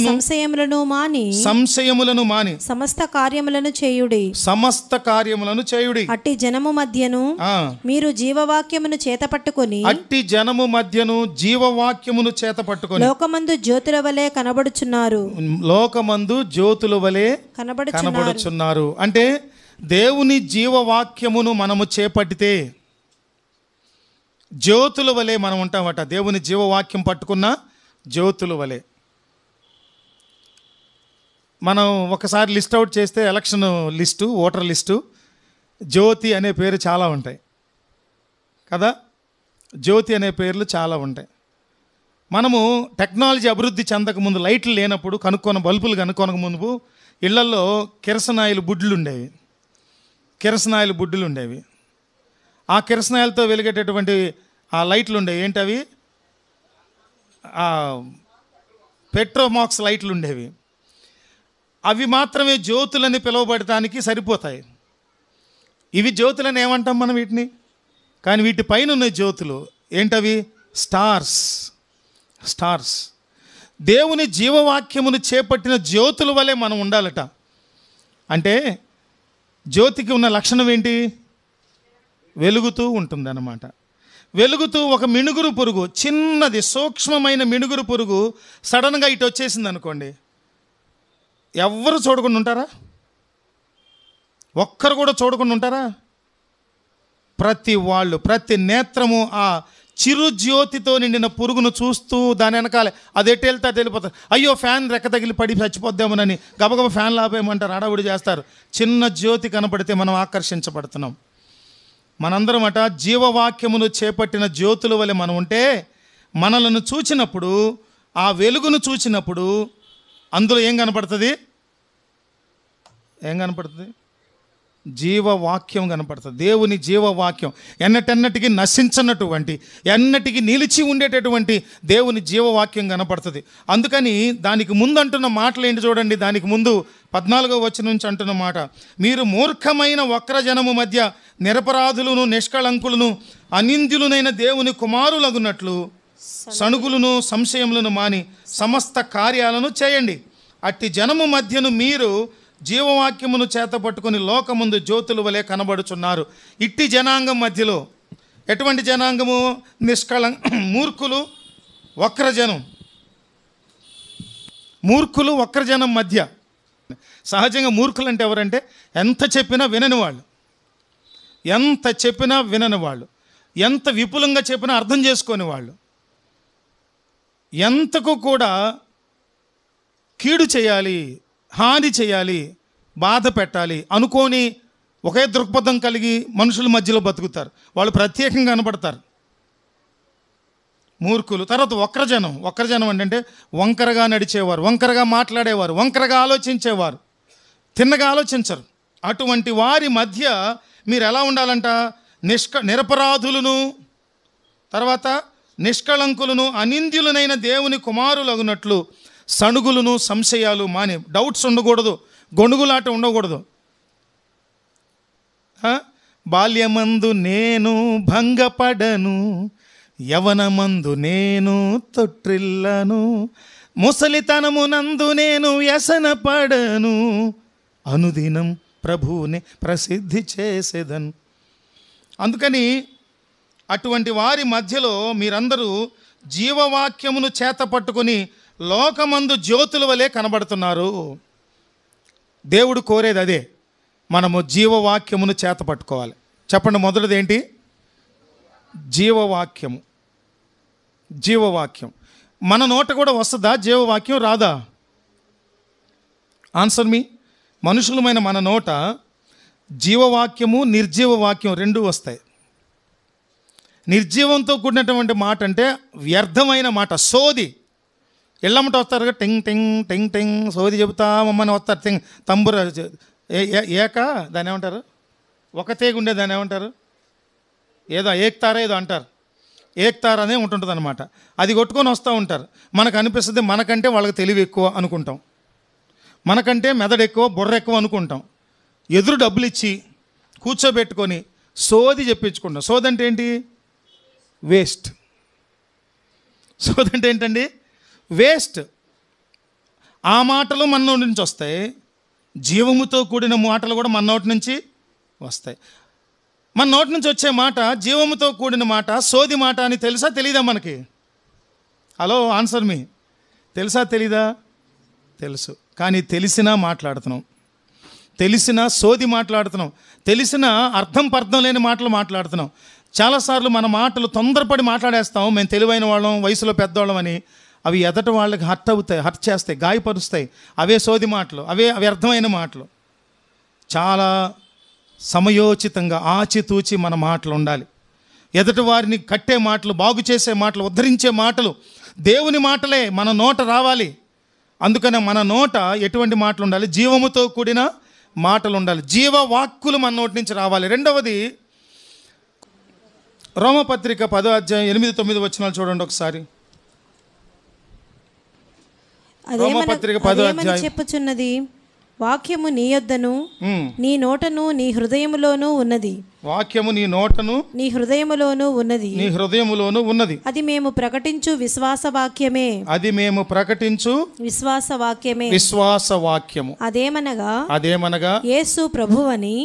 సంశయములను మాని సమస్త కార్యములను చేయుడి. అట్టి జనము మధ్యను మీరు జీవవాక్యమును చేతపట్టుకొని లోకమందు జ్యోతుల వలె కనబడుచున్నారు. జ్యోతుల వలె కనబడుచున్నారు. అంటే దేవుని జీవవాక్యమును మనము చేపట్టితే జ్యోతుల వలె మనం ఉంటామట. దేవుని జీవవాక్యం పట్టుకున్న జ్యోతుల వలె. మనం ఒకసారి లిస్ట్ అవుట్ చేస్తే ఎలక్షన్ లిస్టు, ఓటర్ లిస్టు, జ్యోతి అనే పేరు చాలా ఉంటాయి కదా. జ్యోతి అనే పేర్లు చాలా ఉంటాయి. మనము టెక్నాలజీ అభివృద్ధి చెందక ముందు, లైట్లు లేనప్పుడు, బల్బులు కనుక్కొనక ముందు ఇళ్లల్లో కిరసనాయిలు బుడ్లు ఉండేవి. ఆ కిరసనాయిలతో వెలిగేటటువంటి ఆ లైట్లు ఉండేవి. ఏంటవి? పెట్రోమాక్స్ లైట్లు ఉండేవి. అవి మాత్రమే జ్యోతులని పిలువబడటానికి సరిపోతాయి. ఇవి జ్యోతులని ఏమంటాం మనం వీటిని? కానీ వీటి పైన ఉన్న జ్యోతులు ఏంటవి? స్టార్స్. దేవుని జీవవాక్యమును చేపట్టిన జ్యోతుల వలె మనం ఉండాలట. అంటే జ్యోతికి ఉన్న లక్షణం ఏంటి? వెలుగుతూ ఉంటుంది అన్నమాట. వెలుగుతూ ఒక మిణుగురు పురుగు, చిన్నది సూక్ష్మమైన మిణుగురు పురుగు సడన్గా ఇటు వచ్చేసింది అనుకోండి, ఎవ్వరు చూడకుండా ఉంటారా? ఒక్కరు కూడా చూడకుండా ఉంటారా? ప్రతి నేత్రము ఆ చిరు జ్యోతితో నిండిన పురుగును చూస్తూ దాని వెనకాలే అది ఎటు వెళ్తే అటు వెళ్ళిపోతారు. అయ్యో ఫ్యాన్ రెక్క తగిలి పడి చచ్చిపోద్దామనని గబగబ ఫ్యాన్ ఆపేయమంటారు, హడావుడి చేస్తారు. చిన్న జ్యోతి కనపడితే మనం ఆకర్షించబడుతున్నాం. మనందరం జీవవాక్యమును చేపట్టిన జ్యోతుల వలె మనం ఉంటే మనలను చూచినప్పుడు, ఆ వెలుగును చూచినప్పుడు అందులో ఏం కనపడుతుంది? జీవవాక్యం కనపడుతుంది. దేవుని జీవవాక్యం ఎన్నటెన్నటికి నశించనటువంటి, ఎన్నటికి నిలిచి ఉండేటటువంటి దేవుని జీవవాక్యం కనపడుతుంది. అందుకని దానికి ముందు అంటున్న మాటలు ఏంటి చూడండి. దానికి ముందు 14వ వచనం నుంచి అంటున్న మాట, మీరు మూర్ఖమైన వక్రజనము మధ్య నిరపరాధులను నిష్కళంకులను అనింద్యులనైన దేవుని కుమారులగునట్లు సణుగులను సంశయములను మాని సమస్త కార్యాలను చేయండి. అట్టి జనము మధ్యను మీరు జీవవాక్యమును చేతపట్టుకుని లోకముందు జ్యోతుల వలె కనబడుచున్నారు. ఇట్టి జనాంగం మధ్యలో, ఎటువంటి జనాంగము? మూర్ఖులు వక్రజనం మధ్య. సహజంగా మూర్ఖులు అంటే ఎవరంటే ఎంత చెప్పినా వినని వాళ్ళు, ఎంత విపులంగా చెప్పినా అర్థం చేసుకొని వాళ్ళు, ఎంతకు కూడా కీడు చేయాలి, హాని చేయాలి, బాధ పెట్టాలి అనుకోని ఒకే దృక్పథం కలిగి మనుషుల మధ్యలో బతుకుతారు. వాళ్ళు ప్రత్యేకంగా కనపడతారు మూర్ఖులు. తర్వాత వక్రజనం అంటే వంకరగా నడిచేవారు, వంకరగా మాట్లాడేవారు, వంకరగా ఆలోచించేవారు, తిన్నగా ఆలోచించరు. అటువంటి వారి మధ్య మీరు ఎలా ఉండాలంట? నిరపరాధులను, తర్వాత నిష్కళంకులను అనింద్యులనైన దేవుని కుమారులగునట్లు సణుగులను సంశయాలు మాని. డౌట్స్ ఉండకూడదు, గొణుగులాట ఉండకూడదు. బాల్యమందు నేను భంగపడను, యవనమందు నేను తొట్టిల్లను, ముసలితనమునందు నేను వ్యసనపడను, అనుదినం ప్రభువుని ప్రసిద్ధి చేసేదను. అందుకని అటువంటి వారి మధ్యలో మీరందరూ జీవవాక్యమును చేత పట్టుకొని లోకమందు జ్యోతుల వలె కనబడుతున్నారు. దేవుడు కోరేది అదే, మనము జీవవాక్యమును చేత పట్టుకోవాలి. చెప్పండి, మొదటిది ఏంటి? జీవవాక్యము. జీవవాక్యం మన నోట కూడా వస్తుందా? జీవవాక్యం రాదా? ఆన్సర్ మీ. మనుషులమైన మన నోట జీవవాక్యము నిర్జీవ వాక్యం రెండూ వస్తాయి. నిర్జీవంతో కూడినటువంటి మాట అంటే వ్యర్థమైన మాట, సోది. ఎల్లమ్మట వస్తారు కదా, టింగ్ టింగ్ టింగ్ టింగ్ సోది చెబుతామమ్మని వస్తారు. టింగ్ తంబుర ఏక దాన్ని ఏమంటారు? ఒక తేగుండే దాన్ని ఏమంటారు? ఏదో ఏక్తారా ఏదో అంటారు. ఏక్తార అనే ఉంటుంటుంది అనమాట. అది కొట్టుకొని వస్తూ ఉంటారు. మనకు అనిపిస్తుంది మనకంటే వాళ్ళకి తెలివి ఎక్కువ అనుకుంటాం, మనకంటే మెదడు ఎక్కువ, బుర్ర ఎక్కువ అనుకుంటాం. ఎదురు డబ్బులు ఇచ్చి కూర్చోబెట్టుకొని సోది చెప్పించుకుంటాం. సోది అంటే ఏంటి? వేస్ట్. సోది అంటే ఏంటండి? వేస్ట్. ఆ మాటలు మన నోటి నుంచి వస్తాయి, జీవముతో కూడిన మాటలు కూడా మన నోటి నుంచి వస్తాయి. మన నోటి నుంచి వచ్చే మాట జీవముతో కూడిన మాట, సోది మాట అని తెలుసా తెలీదా మనకి? హలో, ఆన్సర్ మీ. తెలుసా తెలీదా? తెలుసు. కానీ తెలిసినా మాట్లాడుతున్నాం, తెలిసినా సోది మాట్లాడుతున్నాం, తెలిసిన అర్థం పర్థం లేని మాటలు మాట్లాడుతున్నాం. చాలాసార్లు మన మాటలు తొందరపడి మాట్లాడేస్తాం. మేము తెలివైన వాళ్ళం, వయసులో పెద్దవాళ్ళం అని. అవి ఎదట వాళ్ళకి హర్ట్ అవుతాయి, హర్ట్ చేస్తాయి, గాయపరుస్తాయి. అవే సోది మాటలు, అవే వ్యర్థమైన మాటలు. చాలా సమయోచితంగా ఆచితూచి మన మాటలు ఉండాలి. ఎదటి వారిని కట్టే మాటలు, బాగు చేసే మాటలు, ఉద్ధరించే మాటలు, దేవుని మాటలే మన నోట రావాలి. అందుకనే మన నోట ఎటువంటి మాటలు ఉండాలి? జీవముతో కూడిన మాటలు ఉండాలి. జీవవాక్కులు మన నోటి నుంచి రావాలి. రెండవది, రోమపత్రిక 10వ అధ్యాయం 8-9 వచనాలు చూడండి ఒకసారి. రోమపత్రిక 10వ అధ్యాయం చెప్పుచున్నది, వాక్యము నీ యొద్దను నీ నోటను నీ హృదయములోనూ ఉన్నది. వాక్యము నీ నోటను నీ హృదయములోనూ ఉన్నది, నీ హృదయములోనూ ఉన్నది. అది మేము ప్రకటించు విశ్వాస వాక్యమే. అది మేము ప్రకటించు విశ్వాస వాక్యమే. విశ్వాస వాక్యము అదేమనగా యేసు ప్రభువని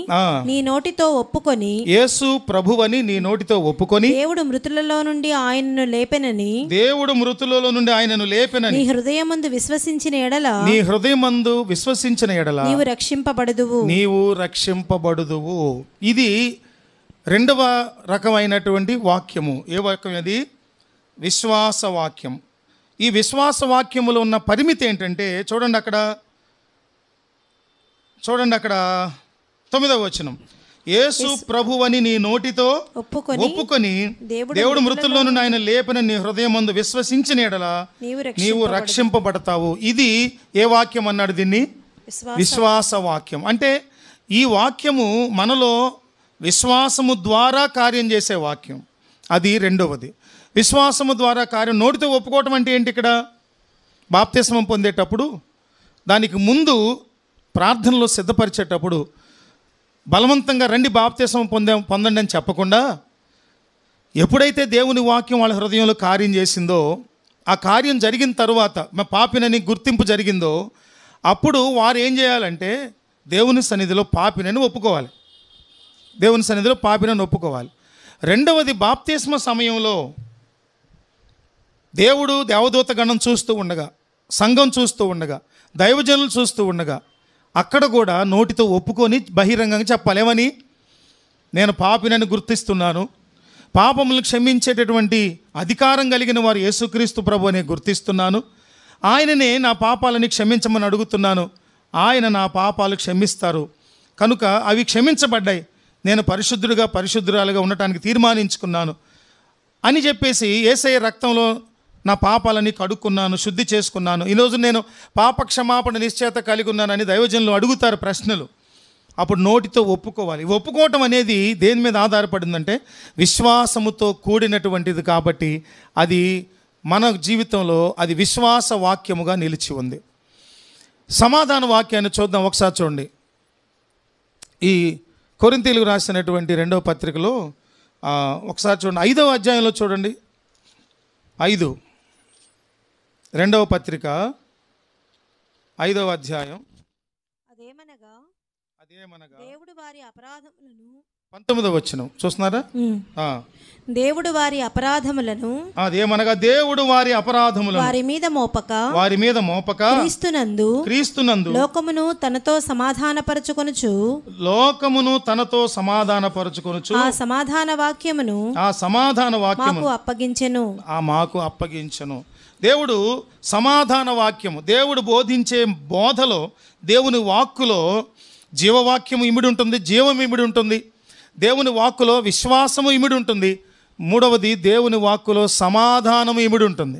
నీ నోటితో ఒప్పుకొని, యేసు ప్రభువని నీ నోటితో ఒప్పుకొని, దేవుడు మృతులలో నుండి ఆయనను లేపెనని, దేవుడు మృతులలో నుండి ఆయనను లేపెనని నీ హృదయమందు విశ్వసించిన ఎడల, నీ హృదయమందు విశ్వసించిన ఎడల నీవు రక్షింపబడుదువు. నీవు రక్షింపబడుదువు. ఇది రెండవ రకమైనటువంటి వాక్యము. ఏ వాక్యం అది? విశ్వాస వాక్యం. ఈ విశ్వాస వాక్యములో ఉన్న పరిమితి ఏంటంటే చూడండి అక్కడ 9వ వచనం. యేసు ప్రభువని నీ నోటితో ఒప్పుకొని దేవుడు మృతుల్లో నుండి ఆయన లేపని నీ హృదయమందు విశ్వసించిన ఎడల నీవు రక్షింపబడతావు. ఇది ఏ వాక్యం అన్నాడు? దీన్ని విశ్వాస వాక్యం. అంటే ఈ వాక్యము మనలో విశ్వాసము ద్వారా కార్యం చేసే వాక్యం. అది రెండవది. విశ్వాసము ద్వారా కార్యం. నోటితో ఒప్పుకోవటం అంటే ఏంటి? ఇక్కడ బాప్తిస్మం పొందేటప్పుడు, దానికి ముందు ప్రార్థనలో సిద్ధపరిచేటప్పుడు బలవంతంగా రండి బాప్తిస్మం పొందండి అని చెప్పకుండా, ఎప్పుడైతే దేవుని వాక్యం వాళ్ళ హృదయంలో కార్యం చేసిందో, ఆ కార్యం జరిగిన తరువాత మా పాపినని గుర్తింపు జరిగిందో, అప్పుడు వారు ఏం చేయాలంటే దేవుని సన్నిధిలో పాపినని ఒప్పుకోవాలి. దేవుని సన్నిధిలో పాపినని ఒప్పుకోవాలి. రెండవది, బాప్తిస్మ సమయంలో దేవుడు దేవదూత గణం చూస్తూ ఉండగా, సంఘం చూస్తూ ఉండగా, దైవజనులు చూస్తూ ఉండగా, అక్కడ కూడా నోటితో ఒప్పుకొని బహిరంగంగా చెప్పాలి. ఏమని? నేను పాపినని గుర్తిస్తున్నాను, పాపములను క్షమించేటటువంటి అధికారం కలిగిన వారు యేసుక్రీస్తు ప్రభు అని గుర్తిస్తున్నాను, ఆయననే నా పాపాలని క్షమించమని అడుగుతున్నాను, ఆయన నా పాపాలు క్షమిస్తారు, కనుక అవి క్షమించబడ్డాయి, నేను పరిశుద్ధురాలుగా ఉండటానికి తీర్మానించుకున్నాను అని చెప్పేసి యేసయ్య రక్తంలో నా పాపాలని కడుక్కున్నాను, శుద్ధి చేసుకున్నాను, ఈరోజు నేను పాప క్షమాపణ నిశ్చయత కలిగి ఉన్నానని దైవజనులు అడుగుతారు ప్రశ్నలు. అప్పుడు నోటితో ఒప్పుకోవాలి. ఒప్పుకోవటం అనేది దేని మీద ఆధారపడిందంటే విశ్వాసముతో కూడినటువంటిది. కాబట్టి అది మన జీవితంలో అది విశ్వాస వాక్యముగా నిలిచి ఉంది. సమాధాన వాక్యాన్ని చూద్దాం ఒకసారి. చూడండి, ఈ కొరింథీయులకు రాసినటువంటి 2వ పత్రికలో ఒకసారి చూడండి, 5వ అధ్యాయంలో చూడండి. 5 2వ పత్రిక 5వ అధ్యాయం అదేమనగా దేవుడు వారి అపరాధములను 19వ వచనం చూస్తున్నారా? దేవుడు వారి అపరాధములను అదేమనగా దేవుడు వారి అపరాధములను వారి మీద మోపక క్రీస్తునందు లోకమును తనతో సమాధానపరచుకొనుచు ఆ సమాధాన వాక్యమును మాకు అప్పగించెను. దేవుడు సమాధాన వాక్యము, దేవుడు బోధించే బోధలో, దేవుని వాక్కులో జీవవాక్యము ఇమిడి ఉంటుంది, జీవం ఇమిడి ఉంటుంది. దేవుని వాక్కులో విశ్వాసము ఇమిడి ఉంటుంది. మూడవది, దేవుని వాక్కులో సమాధానము ఇమిడి ఉంటుంది.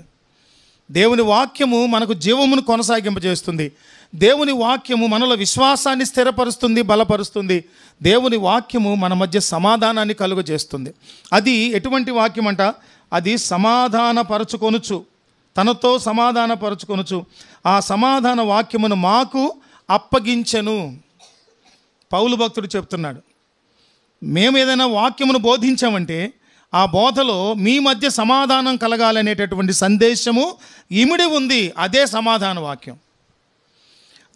దేవుని వాక్యము మనకు జీవమును కొనసాగింపజేస్తుంది. దేవుని వాక్యము మనలో విశ్వాసాన్ని స్థిరపరుస్తుంది, బలపరుస్తుంది. దేవుని వాక్యము మన మధ్య సమాధానాన్ని కలుగజేస్తుంది. అది ఎటువంటి వాక్యం అంట? అది సమాధానపరచుకొనుచు, తనతో సమాధానపరచుకొనుచు ఆ సమాధాన వాక్యమును మాకు అప్పగించెను. పౌలు భక్తుడు చెప్తున్నాడు, మేము ఏదైనా వాక్యమును బోధించామంటే ఆ బోధలో మీ మధ్య సమాధానం కలగాలనేటటువంటి సందేశము ఇమిడి ఉంది. అదే సమాధాన వాక్యం.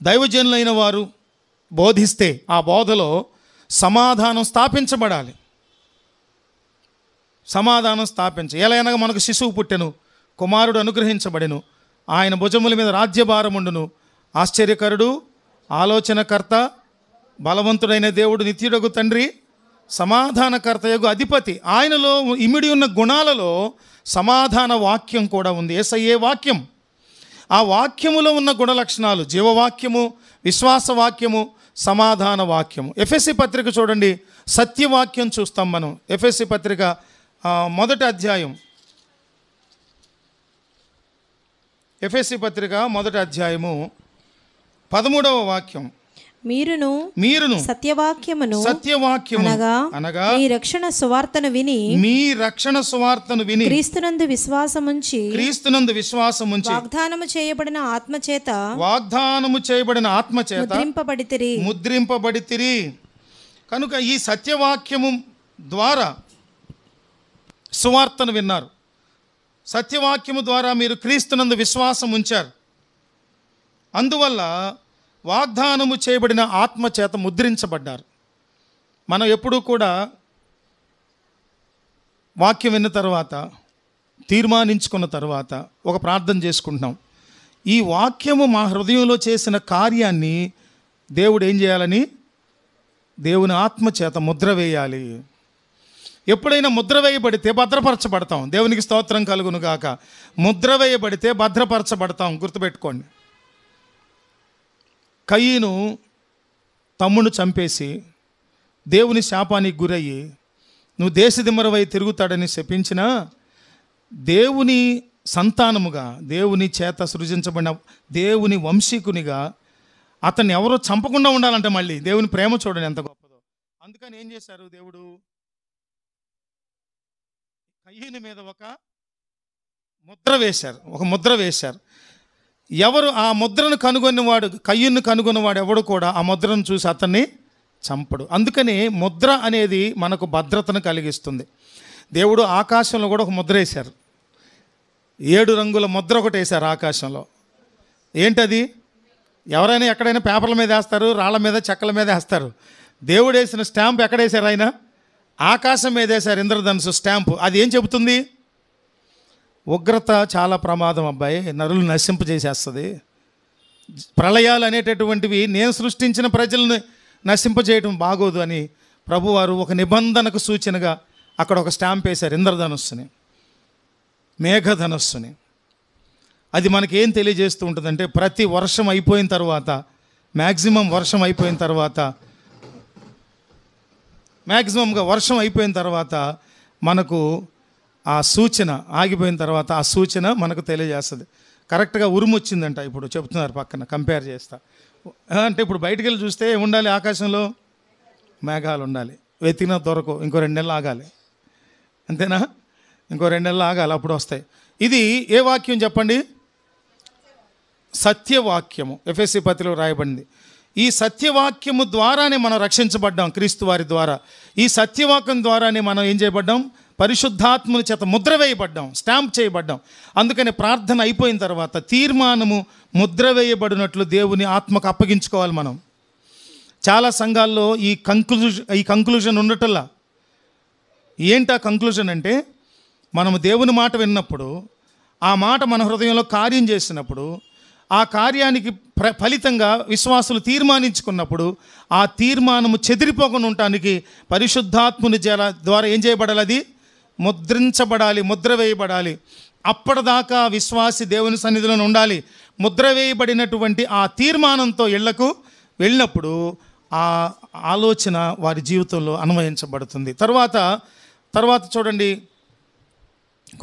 దైవజనులైన వారు బోధిస్తే ఆ బోధలో సమాధానం స్థాపించబడాలి. సమాధానం ఎలా అనగా మనకు శిశువు పుట్టెను, కుమారుడు అనుగ్రహించబడెను, ఆయన భుజముల మీద రాజ్యభారముండును, ఆశ్చర్యకరుడు, ఆలోచనకర్త, బలవంతుడైన దేవుడు, నిత్యుడగు తండ్రి, సమాధానకర్తయగు అధిపతి. ఆయనలో ఇమిడి ఉన్న గుణాలలో సమాధాన వాక్యం కూడా ఉంది. యేసయ్యే వాక్యం. ఆ వాక్యములో ఉన్న గుణ లక్షణాలు జీవవాక్యము, విశ్వాసవాక్యము, సమాధాన వాక్యము. ఎఫెసీ పత్రిక చూడండి, సత్యవాక్యం చూస్తాం మనం. ఎఫెసీ పత్రిక మొదటి అధ్యాయం, ఎఫెసీ పత్రిక మొదటి అధ్యాయము 13వ వాక్యం. మీరును సత్యవాక్యమును అనగా మీ రక్షణ సువార్తను విని క్రీస్తునందు విశ్వాసముంచి వాగ్దానము చేయబడిన ఆత్మచేత ముద్రింపబడితిరి. కనుక ఈ సత్యవాక్యము ద్వారా సువార్తను విన్నారు. సత్యవాక్యము ద్వారా మీరు క్రీస్తునందు విశ్వాసం ఉంచారు. అందువల్ల వాగ్దానము చేయబడిన ఆత్మచేత ముద్రించబడ్డారు. మనం ఎప్పుడూ కూడా వాక్యం విన్న తర్వాత, తీర్మానించుకున్న తర్వాత ఒక ప్రార్థన చేసుకుంటున్నాం. ఈ వాక్యము మా హృదయంలో చేసిన కార్యాన్ని దేవుడు ఏం చేయాలని? దేవుని ఆత్మచేత ముద్ర వేయాలి. ఎప్పుడైనా ముద్ర వేయబడితే భద్రపరచబడతాం. దేవునికి స్తోత్రం కలుగును గాక. ముద్ర వేయబడితే భద్రపరచబడతాం. గుర్తుపెట్టుకోండి. కయీను తమ్మును చంపేసి దేవుని శాపానికి గురయ్యి నువ్వు దేశదిమ్మరవై తిరుగుతాడని శపించిన దేవుని సంతానముగా, దేవుని చేత సృజించబడిన దేవుని వంశీకునిగా అతన్ని ఎవరో చంపకుండా ఉండాలంటే మళ్ళీ దేవుని ప్రేమ చూడండి ఎంత గొప్పదో. అందుకని ఏం చేశారు? దేవుడు కయీను మీద ఒక ముద్ర వేశారు. ఎవరు ఆ ముద్రను కనుగొన్నవాడు, కయ్యూను కనుగొన్నవాడు ఎవడు కూడా ఆ ముద్రను చూసి అతన్ని చంపడు. అందుకని ముద్ర అనేది మనకు భద్రతను కలిగిస్తుంది. దేవుడు ఆకాశంలో కూడా ఒక ముద్ర వేశారు. 7 రంగుల ముద్ర ఒకటి వేశారు ఆకాశంలో. ఏంటది? ఎవరైనా ఎక్కడైనా పేపర్ల మీద వేస్తారు, రాళ్ళ మీద, చెక్కల మీద వేస్తారు. దేవుడు వేసిన స్టాంప్ ఎక్కడ వేశారు? ఆయన ఆకాశం మీద వేశారు. ఇంద్రధనుసు స్టాంపు. అది ఏం చెబుతుంది? ఉగ్రత చాలా ప్రమాదం అబ్బాయి, నరులు నశింపజేసేస్తుంది. ప్రళయాలు అనేటటువంటివి నేను సృష్టించిన ప్రజలను నశింపజేయడం బాగోదు అని ప్రభువారు ఒక నిబంధనకు సూచనగా అక్కడ ఒక స్టాంప్ వేశారు, ఇంద్రధనుస్సుని, మేఘధనుస్సుని. అది మనకేం తెలియజేస్తూ ఉంటుందంటే ప్రతి వర్షం అయిపోయిన తర్వాత, మ్యాక్సిమంగా వర్షం అయిపోయిన తర్వాత మనకు ఆ సూచన ఆగిపోయిన తర్వాత ఆ సూచన మనకు తెలియజేస్తుంది. కరెక్ట్గా ఉరుము వచ్చిందంట ఇప్పుడు చెప్తున్నారు పక్కన, కంపేర్ చేస్తా. అంటే ఇప్పుడు బయటికి వెళ్ళి చూస్తే ఉండాలి, ఆకాశంలో మేఘాలు ఉండాలి. వెతికినా దొరకవు, ఇంకో 2 నెలలు ఆగాలి. అంతేనా? ఇంకో 2 నెలలు ఆగాలి, అప్పుడు వస్తాయి. ఇది ఏ వాక్యం చెప్పండి? సత్యవాక్యము. ఎఫెసీ పత్రికలో రాయబడింది. ఈ సత్యవాక్యము ద్వారానే మనం రక్షించబడ్డాం, క్రీస్తు వారి ద్వారా. ఈ సత్యవాక్యం ద్వారానే మనం ఏం చేయబడ్డాం? పరిశుద్ధాత్మని చేత ముద్ర వేయబడ్డాం, స్టాంప్ చేయబడ్డాం. అందుకని ప్రార్థన అయిపోయిన తర్వాత తీర్మానము ముద్ర వేయబడినట్లు దేవుని ఆత్మకు అప్పగించుకోవాలి మనం. చాలా సంఘాల్లో ఈ కంక్లూజన్ ఉండటల్లా. ఏంటా కంక్లూజన్ అంటే, మనము దేవుని మాట విన్నప్పుడు, ఆ మాట మన హృదయంలో కార్యం చేసినప్పుడు, ఆ కార్యానికి ఫలితంగా విశ్వాసులు తీర్మానించుకున్నప్పుడు, ఆ తీర్మానము చెదిరిపోకుండా ఉండటానికి పరిశుద్ధాత్ముని ద్వారా ఏం చేయబడాలి? అది ముద్రించబడాలి, ముద్ర వేయబడాలి. అప్పటిదాకా విశ్వాసి దేవుని సన్నిధిలో ఉండాలి. ముద్ర వేయబడినటువంటి ఆ తీర్మానంతో ఇళ్లకు వెళ్ళినప్పుడు ఆ ఆలోచన వారి జీవితంలో అన్వయించబడుతుంది. తర్వాత చూడండి,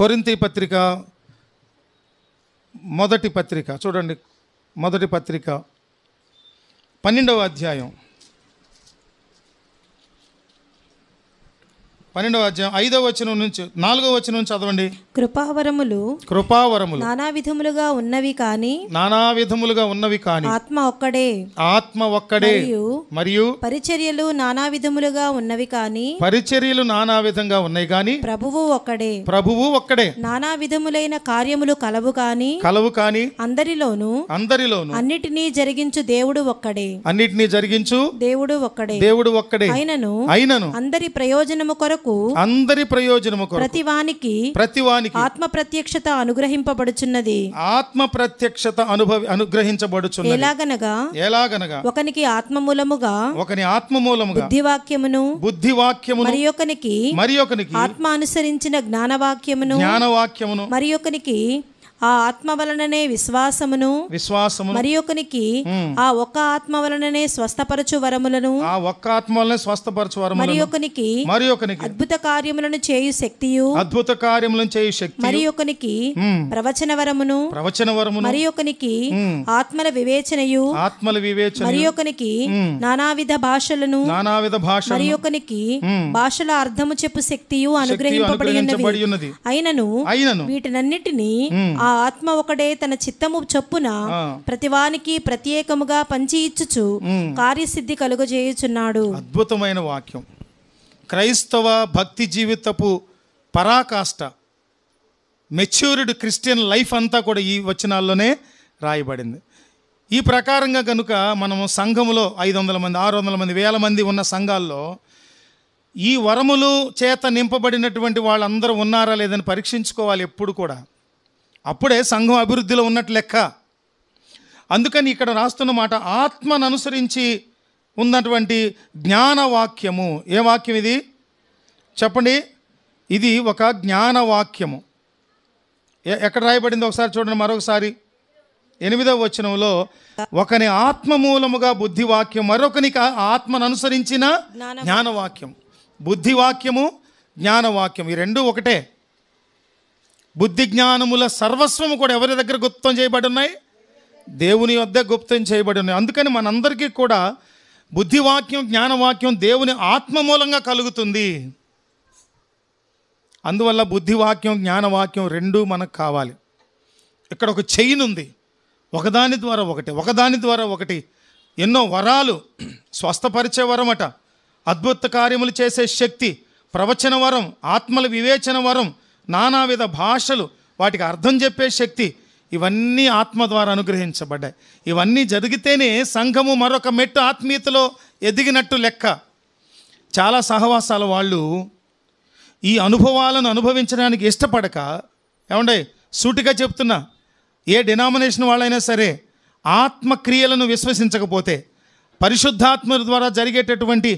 కొరింథీ పత్రిక మొదటి పత్రిక చూడండి, మొదటి పత్రిక 12వ అధ్యాయం 5వ వచనం నుంచి 4వ వచనం నుంచి చదవండి. కృపావరములు నానా విధములుగా ఉన్నవి కానీ ఆత్మ ఒక్కడే మరియు పరిచర్యలు నానా విధములుగా ఉన్నవి కానీ ప్రభువు ఒక్కడే నానా విధములైన కార్యములు కలవు కానీ అందరిలోను అన్నిటినీ జరిగించు దేవుడు ఒక్కడే అయినను అందరి ప్రయోజనము కొరకు ప్రతివానికి ఆత్మ ప్రత్యక్షత అనుగ్రహింపబడుచున్నది. ఎలాగనగా ఒకనికి ఆత్మ మూలముగా బుద్ధివాక్యమును మరియొకనికి ఆత్మ అనుసరించిన జ్ఞానవాక్యమును మరియొకనికి ఆ ఆత్మ వలననే విశ్వాసమును మరియొకనికి ఆ ఒక్క ఆత్మ వలననే స్వస్థపరచు వరములను మరియొకనికి అద్భుత కార్యములను చేయు శక్తియు మరియొకనికి ప్రవచన వరమును మరియొకనికి ఆత్మల వివేచనయు మరియొకనికి నానావిధ భాషలను మరియొకనికి భాషల అర్థము చెప్పు శక్తియు అనుగ్రహింపబడి ఉన్నది. అయినను వీటినన్నిటినీ ఆ ఆత్మ ఒకడే తన చిత్తము చొప్పున ప్రతివానికి ప్రత్యేకముగా పంచి ఇచ్చుచు కార్యసిద్ధి కలుగజేయుచున్నాడు. అద్భుతమైన వాక్యం. క్రైస్తవ భక్తి జీవితపు పరాకాష్ట, మెచ్యూర్డ్ క్రిస్టియన్ లైఫ్ అంతా కూడా ఈ వచనాల్లోనే రాయబడింది. ఈ ప్రకారంగా కనుక మనము సంఘములో 500 మంది 600 మంది 1000 మంది ఉన్న సంఘాల్లో ఈ వరములు చేత నింపబడినటువంటి వాళ్ళందరూ ఉన్నారా లేదని పరీక్షించుకోవాలి ఎప్పుడు కూడా. అప్పుడే సంఘం అభివృద్ధిలో ఉన్నట్టు లెక్క. అందుకని ఇక్కడ రాస్తున్న మాట, ఆత్మను అనుసరించి ఉన్నటువంటి జ్ఞానవాక్యము. ఏ వాక్యం ఇది చెప్పండి? ఇది ఒక జ్ఞానవాక్యము. ఎక్కడ రాయబడింది ఒకసారి చూడండి, మరొకసారి 8వ వచనంలో, ఒకని ఆత్మ మూలముగా బుద్ధివాక్యం, మరొకనికి ఆత్మను అనుసరించిన జ్ఞానవాక్యం. బుద్ధివాక్యము, జ్ఞానవాక్యం ఈ రెండు ఒకటే. బుద్ధి జ్ఞానముల సర్వస్వము కూడా ఎవరి దగ్గర గుప్తం చేయబడి ఉన్నాయి? దేవుని వద్ద గుప్తం చేయబడి ఉన్నాయి. అందుకని మనందరికీ కూడా బుద్ధివాక్యం, జ్ఞానవాక్యం దేవుని ఆత్మ మూలంగా కలుగుతుంది. అందువల్ల బుద్ధివాక్యం, జ్ఞానవాక్యం రెండూ మనకు కావాలి. ఇక్కడ ఒక చైన్ ఉంది, ఒకదాని ద్వారా ఒకటి ఎన్నో వరాలు. స్వస్థపరిచే వరం అట, అద్భుత కార్యములు చేసే శక్తి, ప్రవచన వరం, ఆత్మల వివేచన వరం, నానావిధ భాషలు, వాటికి అర్థం చెప్పే శక్తి, ఇవన్నీ ఆత్మ ద్వారా అనుగ్రహించబడ్డాయి. ఇవన్నీ జరిగితేనే సంఘము మరొక మెట్టు ఆత్మీయతలో ఎదిగినట్టు లెక్క. చాలా సహవాసాల వాళ్ళు ఈ అనుభవాలను అనుభవించడానికి ఇష్టపడక, ఏమండే సూటిగా చెప్తున్నా, ఏ డినామినేషన్ వాళ్ళైనా సరే ఆత్మక్రియలను విశ్వసించకపోతే, పరిశుద్ధాత్మ ద్వారా జరిగేటటువంటి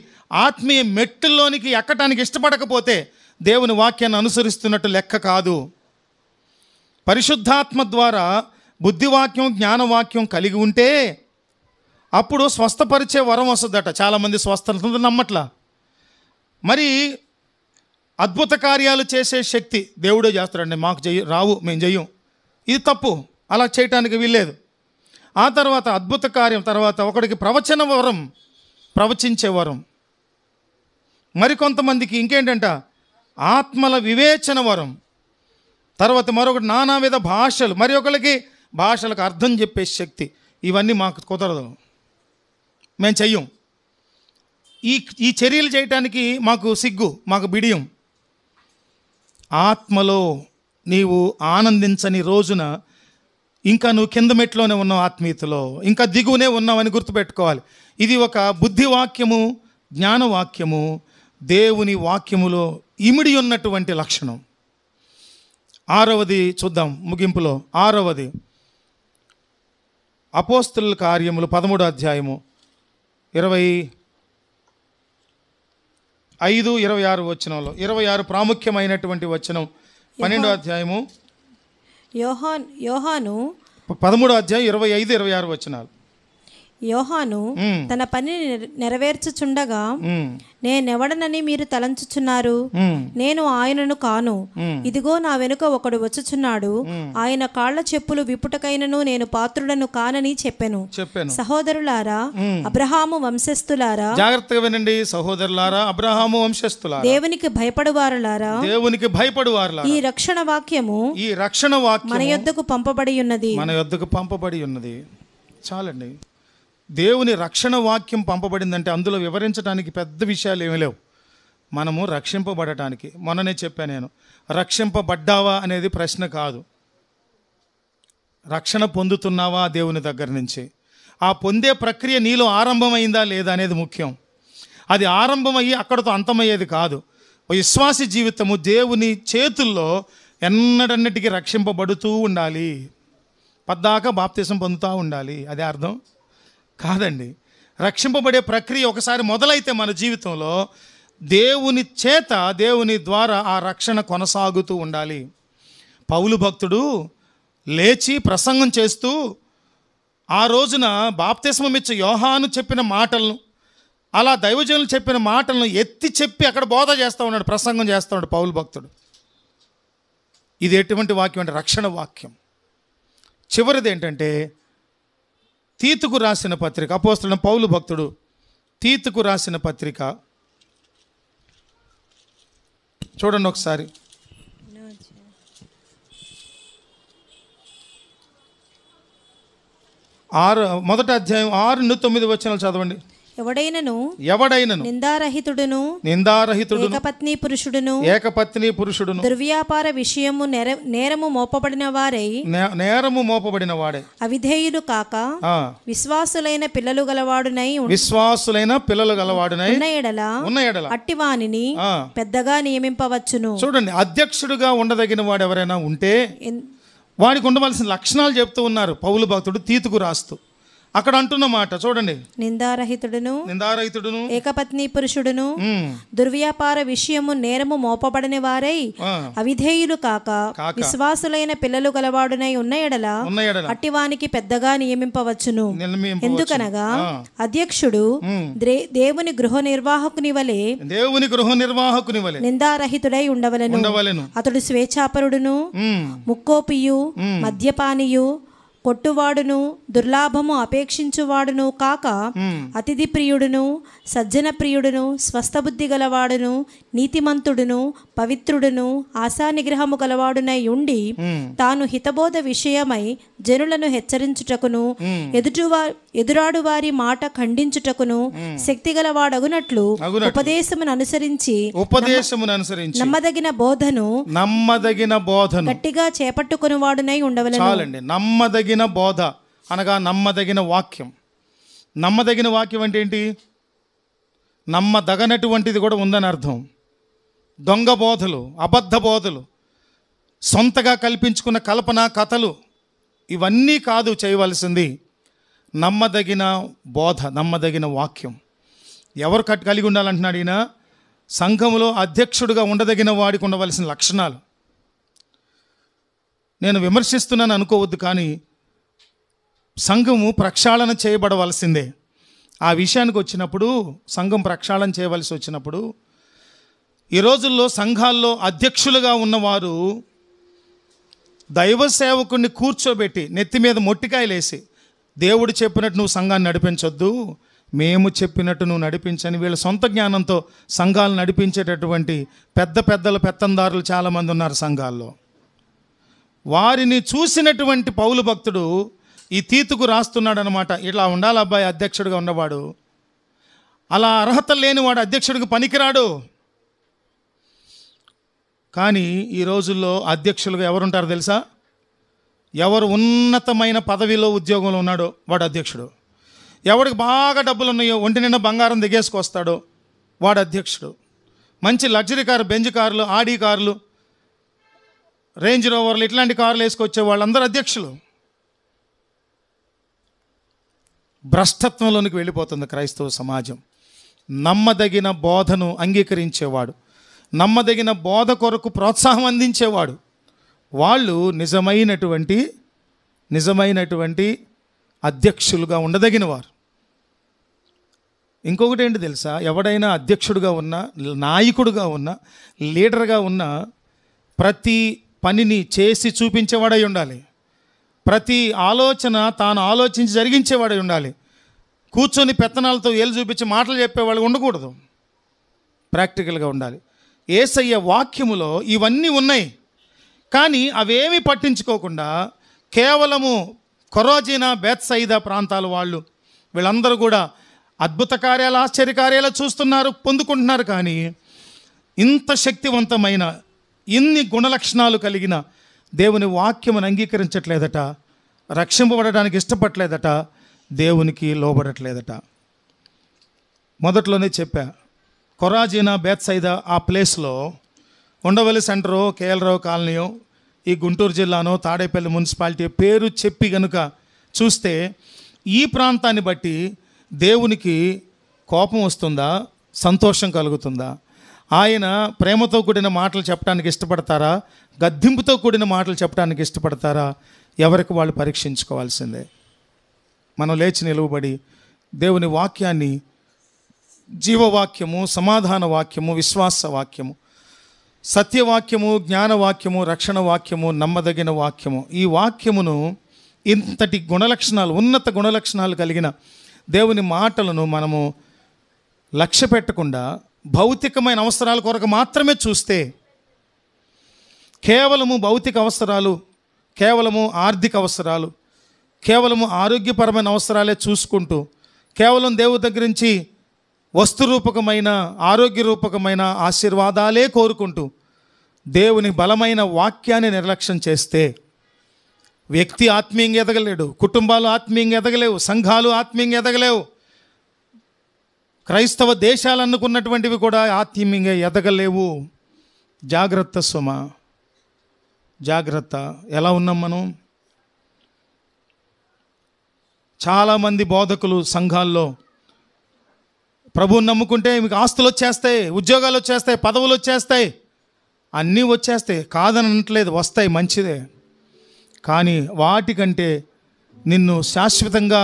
ఆత్మీయ మెట్టుల్లోనికి ఎక్కటానికి ఇష్టపడకపోతే దేవుని వాక్యాన్ని అనుసరిస్తున్నట్టు లెక్క కాదు. పరిశుద్ధాత్మ ద్వారా బుద్ధివాక్యం, జ్ఞానవాక్యం కలిగి ఉంటే అప్పుడు స్వస్థపరిచే వరం వస్తుందట. చాలామంది స్వస్థత నమ్మట్లా. మరి అద్భుత కార్యాలు చేసే శక్తి దేవుడే చేస్తాడండి, మాకు రావు, మేము చెయ్యం. ఇది తప్పు, అలా చేయటానికి వీల్లేదు. ఆ తర్వాత అద్భుత కార్యం తర్వాత ఒకడికి ప్రవచన వరం, ప్రవచించే వరం. మరికొంతమందికి ఇంకేంటంట ఆత్మల వివేచన వరం. తర్వాత మరొకటి నానావిధ భాషలు, మరి ఒకరికి భాషలకు అర్థం చెప్పే శక్తి. ఇవన్నీ మాకు కుదరదు, మేము చెయ్యం. ఈ చర్యలు చేయటానికి మాకు సిగ్గు, మాకు బిడియం. ఆత్మలో నీవు ఆనందించని రోజున ఇంకా నువ్వు కింద మెట్లోనే ఉన్నావు ఆత్మీయతలో, ఇంకా దిగువనే ఉన్నావని గుర్తుపెట్టుకోవాలి. ఇది ఒక బుద్ధివాక్యము, జ్ఞానవాక్యము, దేవుని వాక్యములో ఇమిడి ఉన్నటువంటి లక్షణం. 6వది చూద్దాం ముగింపులో. 6వది అపోస్తలుల కార్యములు 13వ అధ్యాయము 25-26 వచనంలో, 26 ప్రాముఖ్యమైనటువంటి వచనం. 12వ అధ్యాయము యోహాను 13వ అధ్యాయం 25-26 వచనాలు. యోహాను తన పని నెరవేర్చుచుండగా, నేనెవడనని మీరు తలంచుచున్నారు? నేను ఆయనను కాను. ఇదిగో నా వెనుక ఒకడు వచ్చుచున్నాడు. ఆయన కాళ్ల చెప్పులు విప్పుటకైనను నేను పాత్రుడను కానని చెప్పెను. సహోదరులారా, అబ్రహాము వంశస్థులారా, జాగ్రత్తగా వినండి సహోదరులారా, అబ్రహాము వంశస్థులారా, దేవునికి భయపడువారులారా, దేవునికి భయపడువారులారా, ఈ రక్షణ వాక్యము మన యొద్దకు పంపబడి ఉన్నది. చాలండి. దేవుని రక్షణ వాక్యం పంపబడిందంటే అందులో వివరించడానికి పెద్ద విషయాలు ఏమీ లేవు. మనము రక్షింపబడటానికి, మొన్ననే చెప్పాను నేను, రక్షింపబడ్డావా అనేది ప్రశ్న కాదు. రక్షణ పొందుతున్నావా దేవుని దగ్గర నుంచి, ఆ పొందే ప్రక్రియ నీలో ఆరంభమైందా లేదా అనేది ముఖ్యం. అది ఆరంభమయ్యి అక్కడతో అంతమయ్యేది కాదు. విశ్వాసి జీవితము దేవుని చేతుల్లో ఎన్నడన్నిటికీ రక్షింపబడుతూ ఉండాలి. పద్దాక బాప్తిసం పొందుతూ ఉండాలి. అదే అర్థం కాదండి. రక్షింపబడే ప్రక్రియ ఒకసారి మొదలైతే మన జీవితంలో దేవుని చేత, దేవుని ద్వారా ఆ రక్షణ కొనసాగుతూ ఉండాలి. పౌలు భక్తుడు లేచి ప్రసంగం చేస్తూ ఆ రోజున బాప్తిస్మమిచ్చే యోహాను చెప్పిన మాటలను, అలా దైవజనులు చెప్పిన మాటలను ఎత్తి చెప్పి అక్కడ బోధ చేస్తూ ఉన్నాడు, ప్రసంగం చేస్తూ ఉన్నాడు పౌలు భక్తుడు. ఇది ఎటువంటి వాక్యం అంటే రక్షణ వాక్యం. చివరిది ఏంటంటే తీతుకు రాసిన పత్రిక, అపోస్తలుడైన పౌలు భక్తుడు తీతుకు రాసిన పత్రిక చూడండి ఒకసారి. 1వ అధ్యాయం 6-9 వచనాలు చదవండి. ఎవడైనను నిందారహితుడును ఏకపత్ని పురుషుడును దుర్వ్యాపార విషయము నేరము మోపబడిన వాడై అవిధేయులు కాక విశ్వాసులైన పిల్లలు గలవాడునై ఉన్న ఎడల అట్టివానిని పెద్దగా నియమింపవచ్చును. చూడండి, అధ్యక్షుడుగా ఉండదగిన వాడు ఎవరైనా ఉంటే వాడికి ఉండవలసిన లక్షణాలు చెప్తూ ఉన్నారు పౌలు భక్తుడు తీతుకు రాస్తూ. అక్కడ అంటున్న మాట చూడండి, నిందారహితుడును ఏకపత్ని పురుషుడును దుర్వ్యాపార విషయము నేరము మోపబడిన వారై అవిధేయులు కాక విశ్వాసులైన పిల్లలు గలవాడునై ఉన్న ఎడల అట్టివానికి పెద్దగా నియమింపవచ్చును. ఎందుకనగా అధ్యక్షుడు దేవుని గృహ నిర్వాహకుని వలె నిందారహితుడై ఉండవలెను. అతడు స్వేచ్ఛాపరుడును, ముక్కోపియు, మద్యపానియు, కొట్టువాడును, దుర్లాభము అపేక్షించువాడును కాక అతిథి ప్రియుడును, సజ్జన ప్రియుడును, స్వస్థబుద్ధి గలవాడును, నీతిమంతుడును, పవిత్రుడును, ఆశా నిగ్రహము గలవాడునై ఉండి తాను హితబోధ విషయమై జనులను హెచ్చరించుటకును ఎదురాడు వారి మాట ఖండించుటకును శక్తిగలవాడగునట్లు ఉపదేశమును అనుసరించి నమ్మదగిన బోధను గట్టిగా చేపట్టుకుని వాడునై ఉండవలెను. నమ్మదగిన బోధ అనగా నమ్మదగిన వాక్యం. నమ్మదగిన వాక్యం అంటే ఏంటి? నమ్మదగనటువంటిది కూడా ఉందని అర్థం. దొంగ బోధలు, అబద్ధ బోధలు, సొంతగా కల్పించుకున్న కల్పన కథలు, ఇవన్నీ కాదు చేయవలసింది. నమ్మదగిన బోధ, నమ్మదగిన వాక్యం. ఎవరు కలిగి ఉండాలంటున్నాడు ఈయన? సంఘములో అధ్యక్షుడిగా ఉండదగిన వాడికి ఉండవలసిన లక్షణాలు. నేను విమర్శిస్తున్నాను అనుకోవద్దు, కానీ సంఘము ప్రక్షాళన చేయబడవలసిందే. ఆ విషయానికి వచ్చినప్పుడు, సంఘం ప్రక్షాళన చేయవలసి వచ్చినప్పుడు, ఈ రోజుల్లో సంఘాల్లో అధ్యక్షులుగా ఉన్నవారు దైవ సేవకుడిని కూర్చోబెట్టి నెత్తి మీద మొట్టికాయలేసి, దేవుడు చెప్పినట్టు నువ్వు సంఘాన్ని నడిపించొద్దు, మేము చెప్పినట్టు నువ్వు నడిపించని వీళ్ళ సొంత జ్ఞానంతో సంఘాలు నడిపించేటటువంటి పెత్తందారులు చాలామంది ఉన్నారు సంఘాల్లో. వారిని చూసినటువంటి పౌలు భక్తుడు ఈ తీతుకు రాస్తున్నాడు అనమాట. ఇలా ఉండాలి అబ్బాయి అధ్యక్షుడిగా ఉన్నవాడు. అలా అర్హత లేనివాడు అధ్యక్షుడికి పనికిరాడు. కానీ ఈ రోజుల్లో అధ్యక్షులుగా ఎవరుంటారు తెలుసా? ఎవరు ఉన్నతమైన పదవిలో ఉద్యోగంలో ఉన్నాడో వాడు అధ్యక్షుడు. ఎవరికి బాగా డబ్బులు ఉన్నాయో, ఒంటి నిండా బంగారం దిగేసుకొస్తాడో వాడు అధ్యక్షుడు. మంచి లగ్జరీ కారు, బెంజ్ కార్లు, ఆడి కార్లు, రేంజ్ రోవర్లు, ఇట్లాంటి కార్లు వేసుకొచ్చే వాళ్ళందరూ అధ్యక్షులు. భ్రష్టత్వంలోనికి వెళ్ళిపోతుంది క్రైస్తవ సమాజం. నమ్మదగిన బోధను అంగీకరించేవాడు, నమ్మదగిన బోధ కొరకు ప్రోత్సాహం అందించేవాడు, వాళ్ళు నిజమైనటువంటి అధ్యక్షులుగా ఉండదగిన వారు. ఇంకొకటి ఏంటి తెలుసా, ఎవడైనా అధ్యక్షుడిగా ఉన్నా, నాయకుడిగా ఉన్నా, లీడర్గా ఉన్నా ప్రతి పనిని చేసి చూపించేవాడై ఉండాలి. ప్రతి ఆలోచన తాను ఆలోచించి జరిగించేవాడై ఉండాలి. కూర్చొని పెత్తనాలతో ఏలు చూపించి మాటలు చెప్పేవాళ్ళు ఉండకూడదు. ప్రాక్టికల్గా ఉండాలి. యేసయ్య వాక్యములో ఇవన్నీ ఉన్నాయి. కానీ అవేమీ పట్టించుకోకుండా కేవలము కొరాజీనా, బేత్సయిదా ప్రాంతాల వాళ్ళు వీళ్ళందరూ కూడా అద్భుత కార్యాలు, ఆశ్చర్యకార్యాలు చూస్తున్నారు, పొందుకుంటున్నారు. కానీ ఇంత శక్తివంతమైన, ఇన్ని గుణలక్షణాలు కలిగిన దేవుని వాక్యమును అంగీకరించట్లేదట, రక్షింపబడడానికి ఇష్టపడలేదట, దేవునికి లోబడట్లేదట. మొదట్లోనే చెప్పా, కొరాజీనా, బేత్సయిదా ఆ ప్లేస్లో ఉండవల్లి సెంటరో, కేఎల్రావు కాలనీయో, ఈ గుంటూరు జిల్లానో, తాడేపల్లి మున్సిపాలిటీ పేరు చెప్పి గనుక చూస్తే ఈ ప్రాంతాన్ని బట్టి దేవునికి కోపం వస్తుందా, సంతోషం కలుగుతుందా? ఆయన ప్రేమతో కూడిన మాటలు చెప్పడానికి ఇష్టపడతారా, గద్దింపుతో కూడిన మాటలు చెప్పడానికి ఇష్టపడతారా? ఎవరికి వాళ్ళు పరీక్షించుకోవాల్సిందే. మనం లేచి నిలువబడి దేవుని వాక్యాన్ని, జీవవాక్యము, సమాధాన వాక్యము, విశ్వాస వాక్యము, సత్యవాక్యము, జ్ఞానవాక్యము, రక్షణ వాక్యము, నమ్మదగిన వాక్యము, ఈ వాక్యమును, ఇంతటి గుణలక్షణాలు, ఉన్నత గుణలక్షణాలు కలిగిన దేవుని మాటలను మనము లక్ష్య పెట్టకుండా భౌతికమైన అవసరాల కొరకు మాత్రమే చూస్తే, కేవలము భౌతిక అవసరాలు, కేవలము ఆర్థిక అవసరాలు, కేవలము ఆరోగ్యపరమైన అవసరాలే చూసుకుంటూ, కేవలం దేవుడి దగ్గర నుంచి వస్తురూపకమైన, ఆరోగ్య రూపకమైన ఆశీర్వాదాలే కోరుకుంటూ దేవుని బలమైన వాక్యాన్ని నిర్లక్ష్యం చేస్తే వ్యక్తి ఆత్మీయంగా ఎదగలేడు, కుటుంబాలు ఆత్మీయంగా ఎదగలేవు, సంఘాలు ఆత్మీయంగా ఎదగలేవు, క్రైస్తవ దేశాలు అనుకున్నటువంటివి కూడా ఆత్మీయంగా ఎదగలేవు. జాగ్రత్త సుమ, జాగ్రత్త. ఎలా ఉన్నాం మనం? చాలామంది బోధకులు సంఘాల్లో ప్రభువుని నమ్ముకుంటే మీకు ఆస్తులు వచ్చేస్తాయి, ఉద్యోగాలు వచ్చేస్తాయి, పదవులు వచ్చేస్తాయి, అన్నీ వచ్చేస్తాయి, కాదని అనట్లేదు, వస్తాయి, మంచిదే. కానీ వాటికంటే నిన్ను శాశ్వతంగా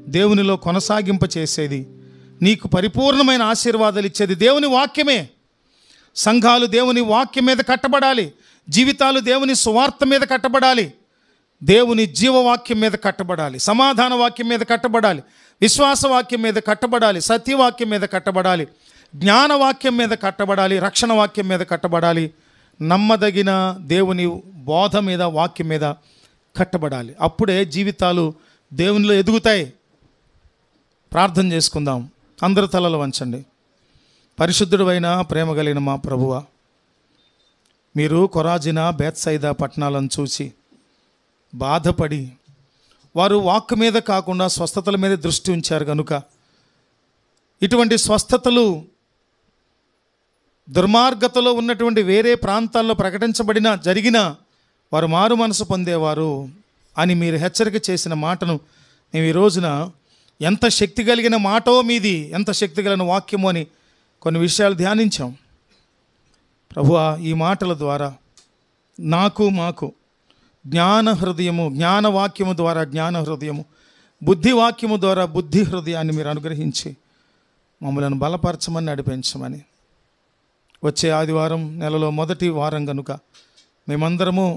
దేవునిలో కొనసాగింప చేసేది, నీకు పరిపూర్ణమైన ఆశీర్వాదాలు ఇచ్చేది దేవుని వాక్యమే. సంఘాలు దేవుని వాక్యం మీద కట్టబడాలి, జీవితాలు దేవుని సువార్త మీద కట్టబడాలి, దేవుని జీవవాక్యం మీద కట్టబడాలి, సమాధాన వాక్యం మీద కట్టబడాలి, విశ్వాసవాక్యం మీద కట్టబడాలి, సత్యవాక్యం మీద కట్టబడాలి, జ్ఞానవాక్యం మీద కట్టబడాలి, రక్షణ వాక్యం మీద కట్టబడాలి, నమ్మదగిన దేవుని బోధ మీద, వాక్యం మీద కట్టబడాలి. అప్పుడే జీవితాలు దేవునిలో ఎదుగుతాయి. ప్రార్థన చేసుకుందాం. అందరు తలలు వంచండి. పరిశుద్ధుడు అయిన ప్రేమ కలిగిన మా ప్రభువా, మీరు కొరాజినా, బేత్సయిదా పట్టణాలను చూసి బాధపడి వారు వాక్కు మీద కాకుండా స్వస్థతల మీద దృష్టి ఉంచారు కనుక ఇటువంటి స్వస్థతలు దుర్మార్గతలో ఉన్నటువంటి వేరే ప్రాంతాల్లో జరిగిన వారు మారు మనసు పొందేవారు అని మీరు హెచ్చరిక చేసిన మాటను మేము ఈ రోజున ఎంత శక్తి కలిగిన మాటో మీది, ఎంత శక్తి కలిగిన వాక్యమో అని కొన్ని విషయాలు ధ్యానించాం. ప్రభువా, ఈ మాటల ద్వారా మాకు జ్ఞాన హృదయము, జ్ఞానవాక్యము ద్వారా జ్ఞాన హృదయము, బుద్ధివాక్యము ద్వారా బుద్ధి హృదయాన్ని మీరు అనుగ్రహించి మమ్మల్ని బలపరచమని, నడిపించమని, వచ్చే ఆదివారం నెలలో మొదటి వారం కనుక మేమందరము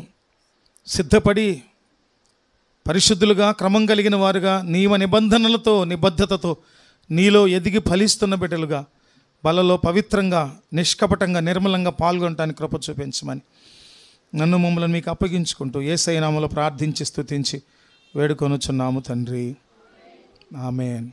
సిద్ధపడి పరిశుద్ధులుగా, క్రమం కలిగిన వారుగా, నియమ నిబంధనలతో, నిబద్ధతతో నీలో ఎదిగి ఫలిస్తున్న బిడ్డలుగా, బలలో పవిత్రంగా, నిష్కపటంగా, నిర్మలంగా పాల్గొనడానికి కృప చూపించమని నన్ను, మమ్మల్ని మీకు అప్పగించుకుంటూ యేసయ్య నామములో ప్రార్థించి స్తుతించి వేడుకొనుచున్నాము తండ్రి. ఆమేన్.